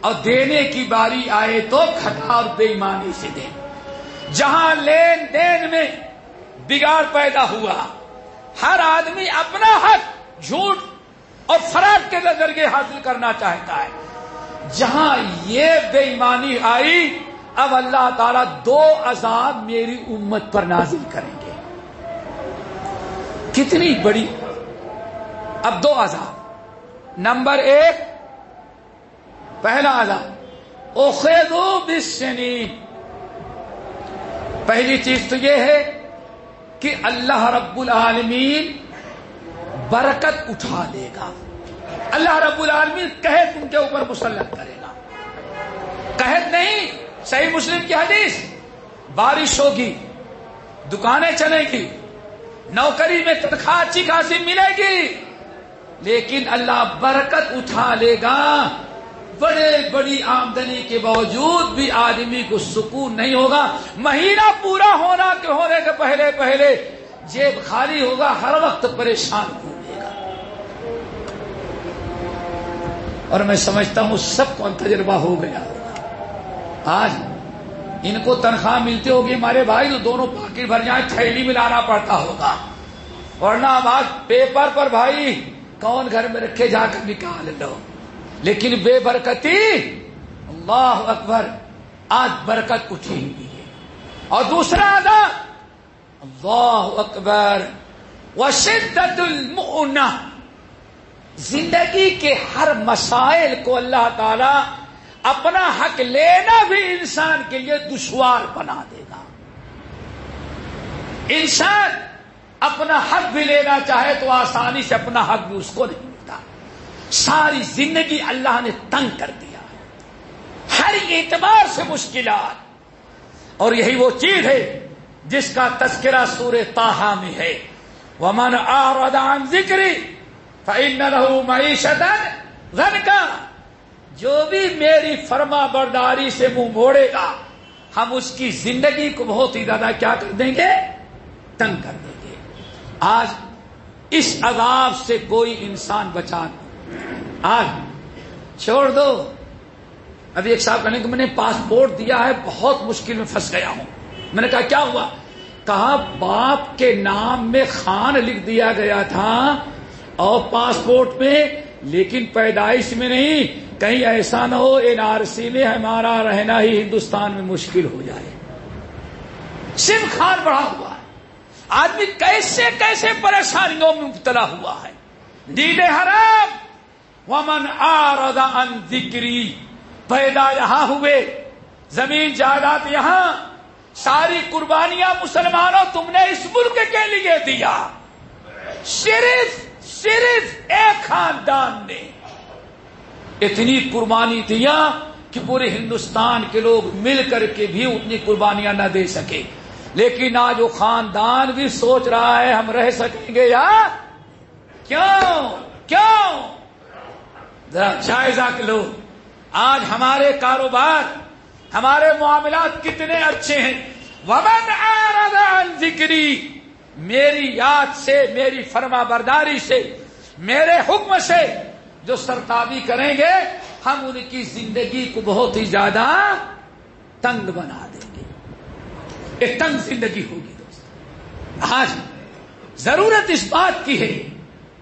اور دینے کی باری آئے تو کھٹا اور بے ایمانی سے دیں۔ جہاں لین دین میں بگاڑ پیدا ہوا، ہر آدمی اپنا حق جھوٹ اور فراڈ کے ذریعے حاصل کرنا چاہتا ہے، جہاں یہ بے ایمانی آئی، اب اللہ تعالیٰ 2 عذاب میری امت پر نازل کریں گے۔ کتنی بڑی، اب 2 عذاب۔ نمبر 1، پہلا عذاب اخذوا بالسنین، پہلی چیز تو یہ ہے کہ اللہ رب العالمین برکت اٹھا لے گا، اللہ رب العالمین قحط ان کے اوپر مسلط کرے گا۔ قحط نہیں، صحیح مسلم کی حدیث، بارش ہوگی، دکانیں چلیں گی، نوکری میں تنخواہ اچھی خاصی ملے گی، لیکن اللہ برکت اٹھا لے گا۔ بڑی آمدنی کے باوجود بھی آدمی کو سکون نہیں ہوگا، مہینہ پورا ہونے کے پہلے جیب خالی ہوگا، ہر وقت پریشان گھومے گا۔ اور میں سمجھتا ہوں سب کو تجربہ ہو گیا ہوگا۔ آج ان کو تنخواہ ملتی ہوگی ہمارے بھائی، تو دونوں پاکٹ بھر جائیں، تھیلی میں لانا پڑتا ہوگا، ورنہ آج پیپر پر بھائی کون گھر میں رکھے، جا کر نکال لو۔ لیکن بے برکتی، اللہ اکبر، آج برکت اٹھی ہوئی ہے۔ اور دوسرا عذاب، اللہ اکبر، وشدت المؤنہ، زندگی کے ہر مسائل کو اللہ تعالی اپنا حق لینا بھی انسان کے لیے دشوار بنا دے گا۔ انسان اپنا حق بھی لینا چاہے تو آسانی سے اپنا حق بھی اس کو نہیں ملتا، ساری زندگی اللہ نے تنگ کر دیا ہے، ہر اعتبار سے مشکلات۔ اور یہی وہ چیز ہے جس کا تذکرہ سورہ طٰہٰ میں ہے، وَمَنْ أَعْرَضَ عَنْ ذِكْرِي فَإِنَّ لَهُ مَعِيشَةً ضَنْكًا، جو بھی میری فرما برداری سے منہ موڑے گا، ہم اس کی زندگی کو بہت ہی زیادہ کیا کر دیں گے، تنگ کر دیں گے۔ آج اس عذاب سے کوئی انسان بچا نہیں۔ آج چھوڑ دو، ابھی ایک صاحب کہنے کہ میں نے پاسپورٹ دیا ہے، بہت مشکل میں پھنس گیا ہوں۔ میں نے کہا کیا ہوا؟ کہا باپ کے نام میں خان لکھ دیا گیا تھا اور پاسپورٹ میں، لیکن پیدائش میں نہیں، کہیں ایسا نہ ہو NRC میں ہمارا رہنا ہی ہندوستان میں مشکل ہو جائے۔ صرف خان بڑھا ہوا ہے، آدمی کیسے کیسے پریشانیوں میں مبتلا ہوا ہے۔ دین حرام، ومن اعرض عن ذکری، پیدا یہاں ہوئے، زمین جائیداد یہاں، ساری قربانیاں مسلمانوں تم نے اس ملک کے لیے دیا، صرف ایک خاندان نے اتنی قربانی دیا کہ پورے ہندوستان کے لوگ مل کر کے بھی اتنی قربانیاں نہ دے سکے۔ لیکن آج وہ خاندان بھی سوچ رہا ہے ہم رہ سکیں گے یا کیوں؟ ذرا جائزہ لو، آج ہمارے کاروبار، ہمارے معاملات کتنے اچھے ہیں۔ ومن اعرض عن ذکری، میری یاد سے، میری فرما برداری سے، میرے حکم سے جو سرتابی کریں گے، ہم ان کی زندگی کو بہت ہی زیادہ تنگ بنا دیں گے۔ ایک تنگ زندگی ہوگی دوست۔ آج ضرورت اس بات کی ہے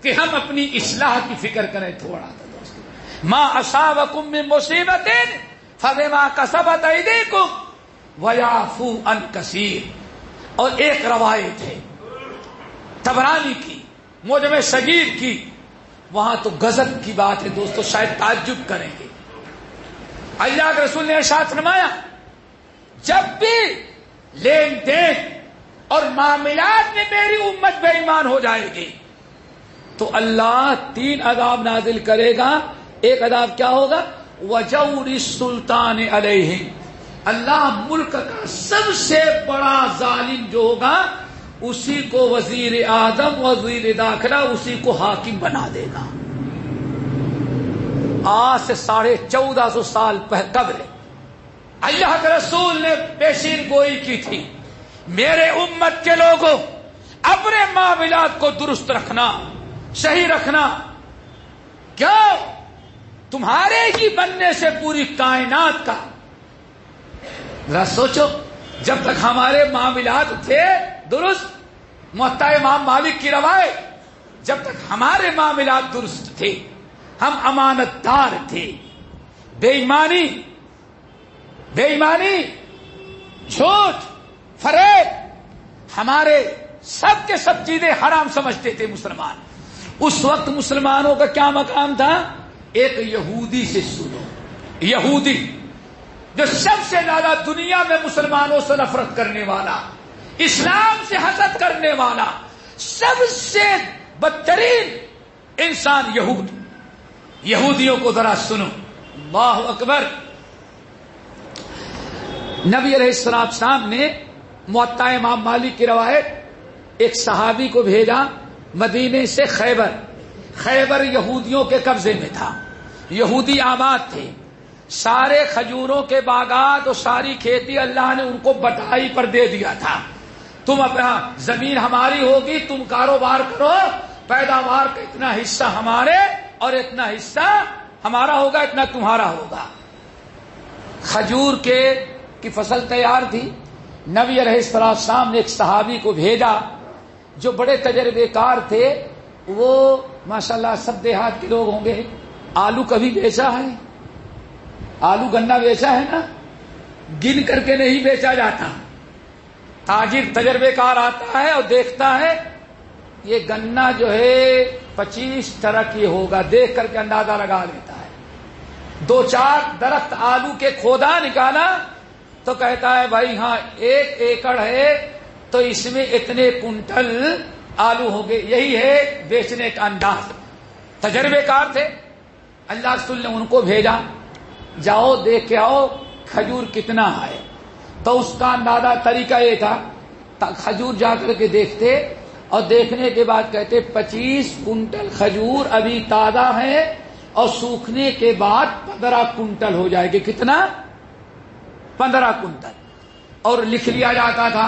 کہ ہم اپنی اصلاح کی فکر کریں تھوڑا سا دوست۔ ما اصابکم من مصیبت فبما کسبت ایدیکم ویعفو عن کثیر۔ اور ایک روایت ہے طبرانی کی، معجم صغیر کی، وہاں تو غضب کی بات ہے دوستو، شاید تعجب کریں گے۔ اللہ کے رسول نے ارشاد فرمایا جب بھی لین دین اور معاملات میں میری امت بے ایمان ہو جائے گی تو اللہ 3 عذاب نازل کرے گا۔ ایک عذاب کیا ہوگا؟ وجور السلطان علیہم، اللہ ملک کا سب سے بڑا ظالم جو ہوگا اسی کو وزیر اعظم، وزیر داخلہ، اسی کو حاکم بنا دے گا۔ آج سے 1450 سال قبل اللہ کے رسول نے پیشین گوئی کی تھی، میرے امت کے لوگوں اپنے معاملات کو درست رکھنا، صحیح رکھنا۔ کیوں؟ تمہارے ہی بننے سے پوری کائنات کا، ذرا سوچو، جب تک ہمارے معاملات تھے درست، موطا امام مالک کی روایت، جب تک ہمارے معاملات درست تھے، ہم امانت دار تھے، بے ایمانی، جھوٹ، فریب، ہمارے سب کے سب چیزیں حرام سمجھتے تھے مسلمان۔ اس وقت مسلمانوں کا کیا مقام تھا؟ ایک یہودی سے سنو، یہودی جو سب سے زیادہ دنیا میں مسلمانوں سے نفرت کرنے والا، اسلام سے حسد کرنے والا، سب سے بدترین انسان یہودیوں کو ذرا سنو۔ اللہ اکبر۔ نبی علیہ السلام نے موطا امام مالک کی روایت، ایک صحابی کو بھیجا مدینے سے خیبر یہودیوں کے قبضے میں تھا، یہودی آباد تھے، سارے کھجوروں کے باغات اور ساری کھیتی اللہ نے ان کو بٹائی پر دے دیا تھا۔ تم اپنا زمین ہماری ہوگی، تم کاروبار کرو، پیداوار کا اتنا حصہ ہمارے اور اتنا حصہ ہمارا ہوگا، اتنا تمہارا ہوگا۔ کھجور کی فصل تیار تھی، نبی علیہ السلام نے ایک صحابی کو بھیجا جو بڑے تجربے کار تھے، وہ ماشاءاللہ سب دیہات کے لوگ ہوں گے، آلو کبھی بیچا ہے؟ آلو گنا بیچا ہے نا؟ گن کر کے نہیں بیچا جاتا، تاجر تجربے کار آتا ہے اور دیکھتا ہے یہ گنا جو ہے 25 طرح کی ہوگا، دیکھ کر کے اندازہ لگا لیتا ہے۔ 2-4 درخت آلو کے کھودا نکالا تو کہتا ہے بھائی ہاں 1 ایکڑ ہے تو اس میں اتنے کنٹل آلو ہو گئے، یہی ہے بیچنے کا انداز۔ تجربے کار تھے، اللہ رسول نے ان کو بھیجا، جاؤ دیکھ کے آؤ کھجور کتنا ہے۔ تو اس کا اندازہ طریقہ یہ تھا، کھجور جا کر کے دیکھتے اور دیکھنے کے بعد کہتے 25 کنٹل کھجور ابھی تازہ ہے اور سوکھنے کے بعد 15 کنٹل ہو جائے گی۔ کتنا؟ 15 کنٹل، اور لکھ لیا جاتا تھا۔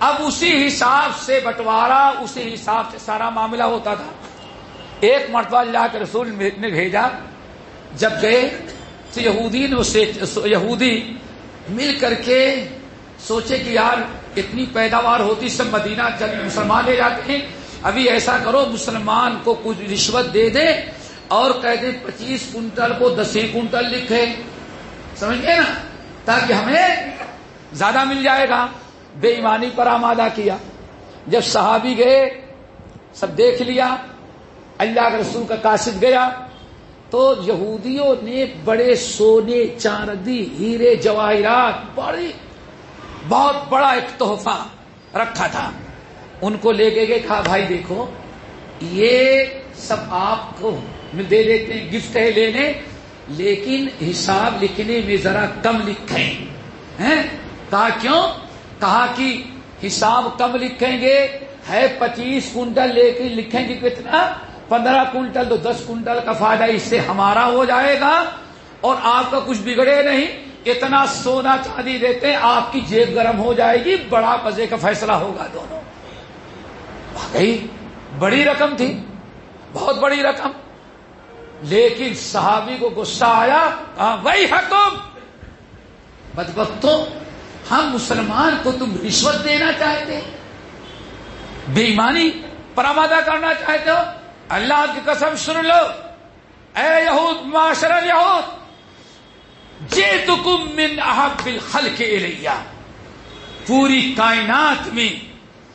اب اسی حساب سے بٹوارا، اسی حساب سے سارا معاملہ ہوتا تھا۔ ایک مرتبہ اللہ کے رسول نے بھیجا، جب گئے تو یہودی مل کر کے سوچے کہ یار اتنی پیداوار ہوتی سب مدینہ چل مسلمان لے جاتے ہیں. ابھی ایسا کرو مسلمان کو کچھ رشوت دے دے اور کہہ دے 25 کنٹل کو 10 کنٹل لکھے, سمجھ گئے نا, تاکہ ہمیں زیادہ مل جائے گا. بے ایمانی پر آمادہ کیا. جب صحابی گئے سب دیکھ لیا, اللہ کے رسول کا قاصد گیا تو یہودیوں نے بڑے سونے چاندی ہیرے جواہرات بہت بڑا ایک تحفہ رکھا تھا. ان کو لے کے گئے, کہا بھائی دیکھو یہ سب آپ کو دے دیتے ہیں, گفٹ ہے لینے, لیکن حساب لکھنے میں ذرا کم لکھیں. کہا کیوں؟ کہا کہ حساب کم لکھیں گے, ہے 25 کنٹل لے کے لکھیں گے کتنا 15 کنٹل, تو 10 کنٹل کا فائدہ اس سے ہمارا ہو جائے گا اور آپ کا کچھ بگڑے نہیں. اتنا سونا چاندی دیتے ہیں, آپ کی جیب گرم ہو جائے گی, بڑا مزے کا فیصلہ ہوگا دونوں. واقعی بڑی رقم تھی, بہت بڑی رقم. لیکن صحابی کو غصہ آیا, وہی حکم بدبختوں, ہم مسلمان کو تم رشوت دینا چاہتے, بے ایمانی پر آمادہ کرنا چاہتے ہو. اللہ کی قسم سن لو, اے یہود, معاشر الیہود, جئتکم من احب الخلق الیہ, پوری کائنات میں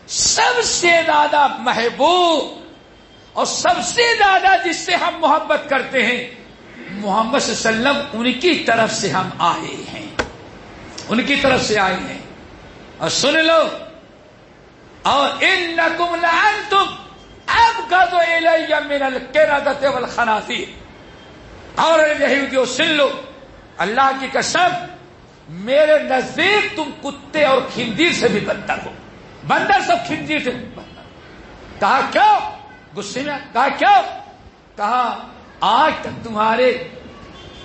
سب سے زیادہ محبوب اور سب سے زیادہ جس سے ہم محبت کرتے ہیں محمد صلی اللہ علیہ وسلم, ان کی طرف سے ہم آئے ہیں, ان کی طرف سے آئے ہیں. اور سن لو, اور انکم لانتم ابغض الی من القردۃ والخنازیر, اور یہودیوں سن لو, اللہ کی قسم میرے نزدیک تم کتے اور خنزیر سے بھی بدتر ہو. بندر سب خنزیر سے بدتر. کہا کیوں؟ غصے میں کہا کیوں؟ کہا آج تک تمہارے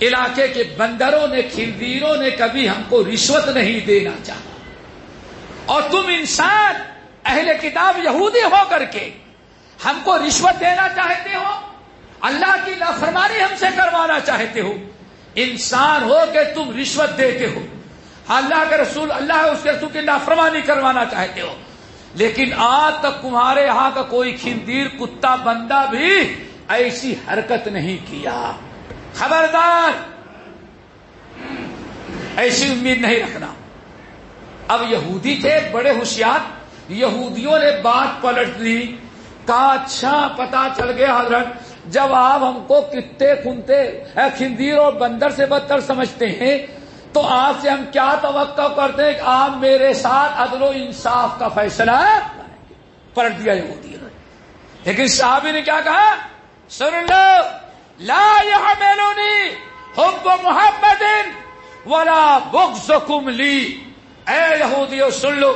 علاقے کے بندروں نے, خنزیروں نے کبھی ہم کو رشوت نہیں دینا چاہا, اور تم انسان اہل کتاب یہودی ہو کر کے ہم کو رشوت دینا چاہتے ہو, اللہ کی نافرمانی ہم سے کروانا چاہتے ہو. انسان ہو کہ تم رشوت دیتے ہو, اللہ کے رسول, اللہ اس کے رسول کی نافرمانی کروانا چاہتے ہو. لیکن آج تک تمہارے یہاں کا کوئی خنزیر, کتا, بندہ بھی ایسی حرکت نہیں کیا. خبردار, ایسی امید نہیں رکھنا. اب یہودی تھے بڑے ہوشیار, یہودیوں نے بات پلٹ دی. کہا اچھا پتا چل گیا حضرت, جب آپ ہم کو کتے کنتے خنزیر اور بندر سے بدتر سمجھتے ہیں تو آپ سے ہم کیا توقع کرتے ہیں کہ آپ میرے ساتھ عدل و انصاف کا فیصلہ پلٹ دیا یہودی نے. لیکن صحابی نے کیا کہا؟ سن لو, لا یحملنی حب محمد ولا بغضکم لی. اے یہودیوں سن لو,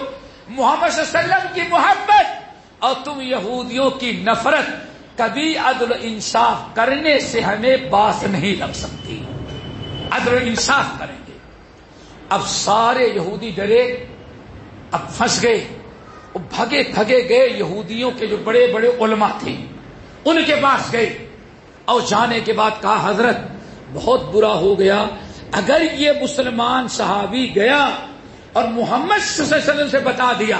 محمد صلی اللہ علیہ وسلم کی محبت اور تم یہودیوں کی نفرت کبھی عدل و انصاف کرنے سے ہمیں باس نہیں لگ سکتی. عدل و انصاف کریں گے. اب سارے یہودی ڈرے, اب پھنس گئے, بھگے گئے. یہودیوں کے جو بڑے بڑے علماء تھے ان کے پاس گئے, اور جانے کے بعد کہا حضرت بہت برا ہو گیا, اگر یہ مسلمان صحابی گیا اور محمد صلی اللہ علیہ وسلم سے بتا دیا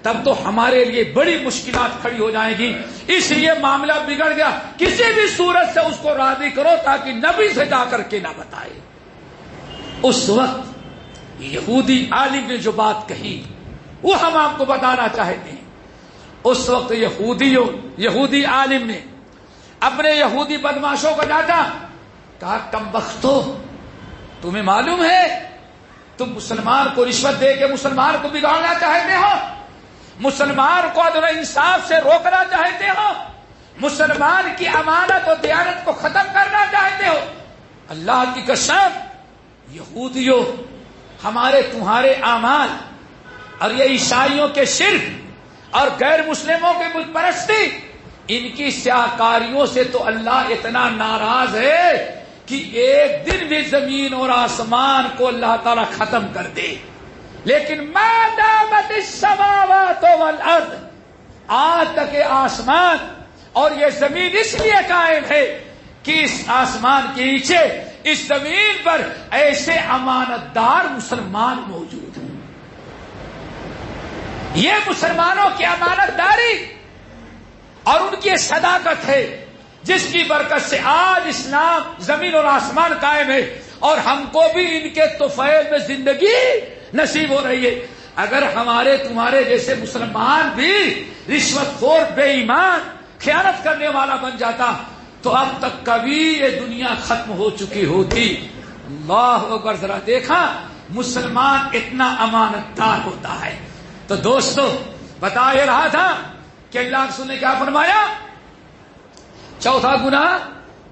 تب تو ہمارے لیے بڑی مشکلات کھڑی ہو جائیں گی. اس لیے معاملہ بگڑ گیا, کسی بھی صورت سے اس کو راضی کرو تاکہ نبی سے جا کر کے نہ بتائے. اس وقت یہودی عالم نے جو بات کہی وہ ہم آپ کو بتانا چاہتے ہیں. اس وقت یہودی عالم نے اپنے یہودی بدماشوں کو ڈانٹا, کہا کم بختو, تمہیں معلوم ہے تم مسلمان کو رشوت دے کے مسلمان کو بگاڑنا چاہتے ہو, مسلمان کو عدل و انصاف سے روکنا چاہتے ہو, مسلمان کی امانت اور دیانت کو ختم کرنا چاہتے ہو. اللہ کی قسم یہودیوں, ہمارے تمہارے اعمال اور یہ عیسائیوں کے شرک اور غیر مسلموں کے بت پرستی, ان کی سیاکاریوں سے تو اللہ اتنا ناراض ہے کہ ایک دن بھی زمین اور آسمان کو اللہ تعالی ختم کر دے. لیکن ما دامت السماوات والارض, آج تک آسمان اور یہ زمین اس لیے قائم ہے کہ اس آسمان کے نیچے اس زمین پر ایسے امانت دار مسلمان موجود ہیں. یہ مسلمانوں کی امانت داری اور ان کی صداقت ہے جس کی برکت سے آج اسلام زمین اور آسمان قائم ہے اور ہم کو بھی ان کے طفیل میں زندگی نصیب ہو رہی ہے. اگر ہمارے تمہارے جیسے مسلمان بھی رشوت خور بے ایمان خیانت کرنے والا بن جاتا تو اب تک کبھی یہ دنیا ختم ہو چکی ہوتی. اللہ اکبر. ذرا دیکھا مسلمان اتنا امانت دار ہوتا ہے. تو دوستو بتا یہ رہا تھا کہ اللہ رسول نے کیا فرمایا؟ چوتھا گناہ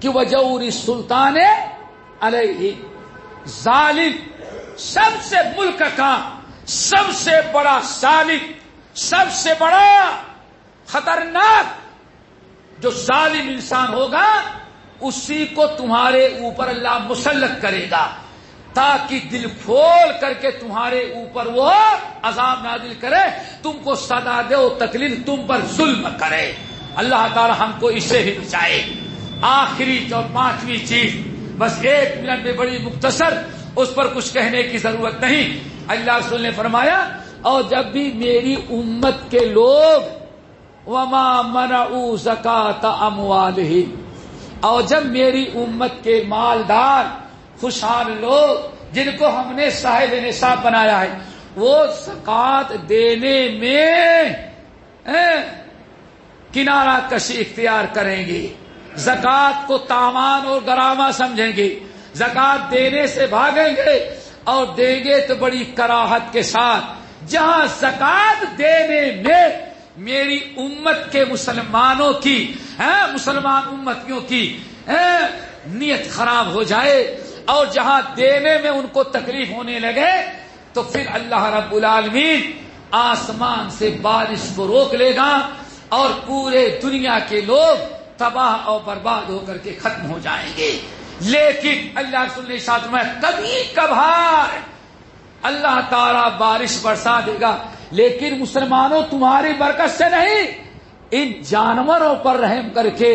کہ وجور سلطان علیہ، ظالم سب سے ملک کا سب سے بڑا ظالم، سب سے بڑا خطرناک جو ظالم انسان ہوگا اسی کو تمہارے اوپر اللہ مسلط کرے گا تاکہ دل کھول کر کے تمہارے اوپر وہ عذاب نازل کرے، تم کو سزا دے و تکلیف تم پر ظلم کرے. اللہ تعالی ہم کو اس سے ہی بچائے. آخری اور پانچویں چیز، بس 1 منٹ میں بڑی مختصر، اس پر کچھ کہنے کی ضرورت نہیں. اللہ رسول نے فرمایا اور جب بھی میری امت کے لوگ وما منعوا زکات اموالہم، اور جب میری امت کے مالدار خوشحال لوگ جن کو ہم نے صاحب نصاب بنایا ہے وہ زکات دینے میں کنارہ کشی اختیار کریں گے، زکات کو تاوان اور غرامہ سمجھیں گے، زکات دینے سے بھاگیں گے اور دیں گے تو بڑی کراہت کے ساتھ. جہاں زکات دینے میں میری امت کے مسلمانوں کی مسلمان امتیوں کی نیت خراب ہو جائے اور جہاں دینے میں ان کو تکلیف ہونے لگے تو پھر اللہ رب العالمین آسمان سے بارش کو روک لے گا اور پورے دنیا کے لوگ تباہ اور برباد ہو کر کے ختم ہو جائیں گے. لیکن اللہ رسول نے ارشاد فرمایا کبھی کبھار اللہ تعالی بارش برسا دے گا، لیکن مسلمانوں تمہاری برکت سے نہیں، ان جانوروں پر رحم کر کے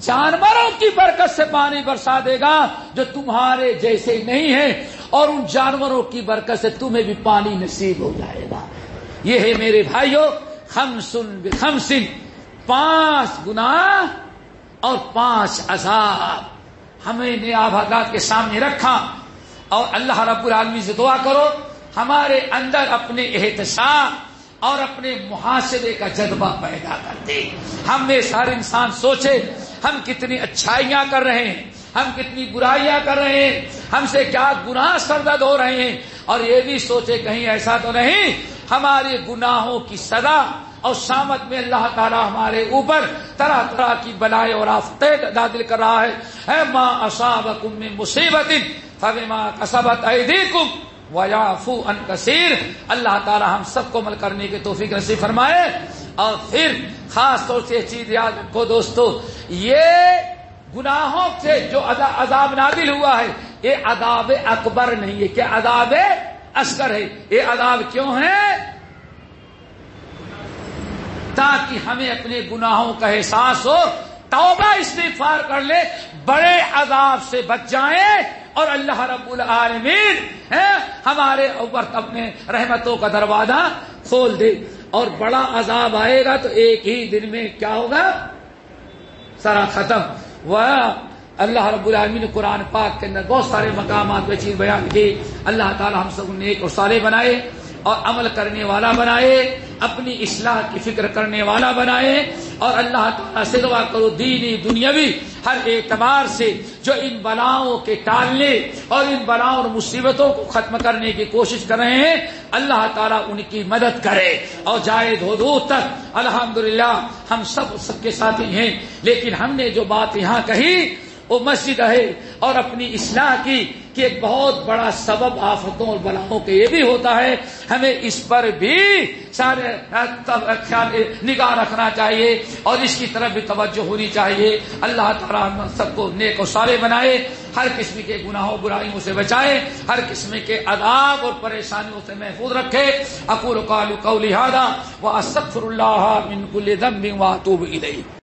جانوروں کی برکت سے پانی برسا دے گا جو تمہارے جیسے نہیں ہیں، اور ان جانوروں کی برکت سے تمہیں بھی پانی نصیب ہو جائے گا. یہ ہے میرے بھائیوں خمس بخمس، 5 گناہ اور 5 عذاب ہمیں نے آبادات کے سامنے رکھا. اور اللہ رب العالمین سے دعا کرو ہمارے اندر اپنے احتساب اور اپنے محاسبے کا جذبہ پیدا کر دے. ہم میں سارے انسان سوچے ہم کتنی اچھائیاں کر رہے ہیں، ہم کتنی برائیاں کر رہے ہیں، ہم سے کیا گناہ سرزد ہو رہے ہیں، اور یہ بھی سوچے کہیں ایسا تو نہیں ہمارے گناہوں کی سزا اور شامت میں اللہ تعالی ہمارے اوپر طرح طرح کی بلائیں اور آفتیں نازل کر رہا ہے. ما اصابکم من مصیبت فبما کسبت ایدیکم ویعفو عن کثیر. اللہ تعالی ہم سب کو عمل کرنے کی توفیق نصیب فرمائے. اور پھر خاص طور سے چیز یاد رکھو دوستو، یہ گناہوں سے جو عذاب نازل ہوا ہے یہ عذاب اکبر نہیں ہے، کہ عذاب اصغر ہے. یہ عذاب کیوں ہے؟ تاکہ ہمیں اپنے گناہوں کا احساس ہو، توبہ استغفار کر لے، بڑے عذاب سے بچ جائیں اور اللہ رب العالمین ہمارے اوپر اپنے رحمتوں کا دروازہ کھول دے. اور بڑا عذاب آئے گا تو ایک ہی دن میں کیا ہوگا؟ سارا ختم. وہ اللہ رب العالمین نے قرآن پاک کے اندر بہت سارے مقامات پہ چیز بیان کی. اللہ تعالی ہم سب نیک اور صالح بنائے اور عمل کرنے والا بنائے، اپنی اصلاح کی فکر کرنے والا بنائے. اور اللہ تعالیٰ سے دعا کرو دینی دنیاوی ہر اعتبار سے جو ان بلاؤں کے ٹالنے اور ان بلاؤں اور مصیبتوں کو ختم کرنے کی کوشش کر رہے ہیں، اللہ تعالیٰ ان کی مدد کرے اور جائے حدود تک. الحمدللہ ہم سب کے ساتھی ہیں، لیکن ہم نے جو بات یہاں کہی وہ مسجد ہے اور اپنی اصلاح کی کہ ایک بہت بڑا سبب آفتوں اور بلاؤں کے یہ بھی ہوتا ہے. ہمیں اس پر بھی سارے نگاہ رکھنا چاہیے اور اس کی طرف بھی توجہ ہونی چاہیے. اللہ تعالیٰ ہم سب کو نیک و صالح بنائے، ہر قسم کے گناہوں برائیوں سے بچائے، ہر قسم کے عذاب اور پریشانیوں سے محفوظ رکھے. اقول قولی ھذا واستغفر اللہ من کل ذنب واتوب الیہ.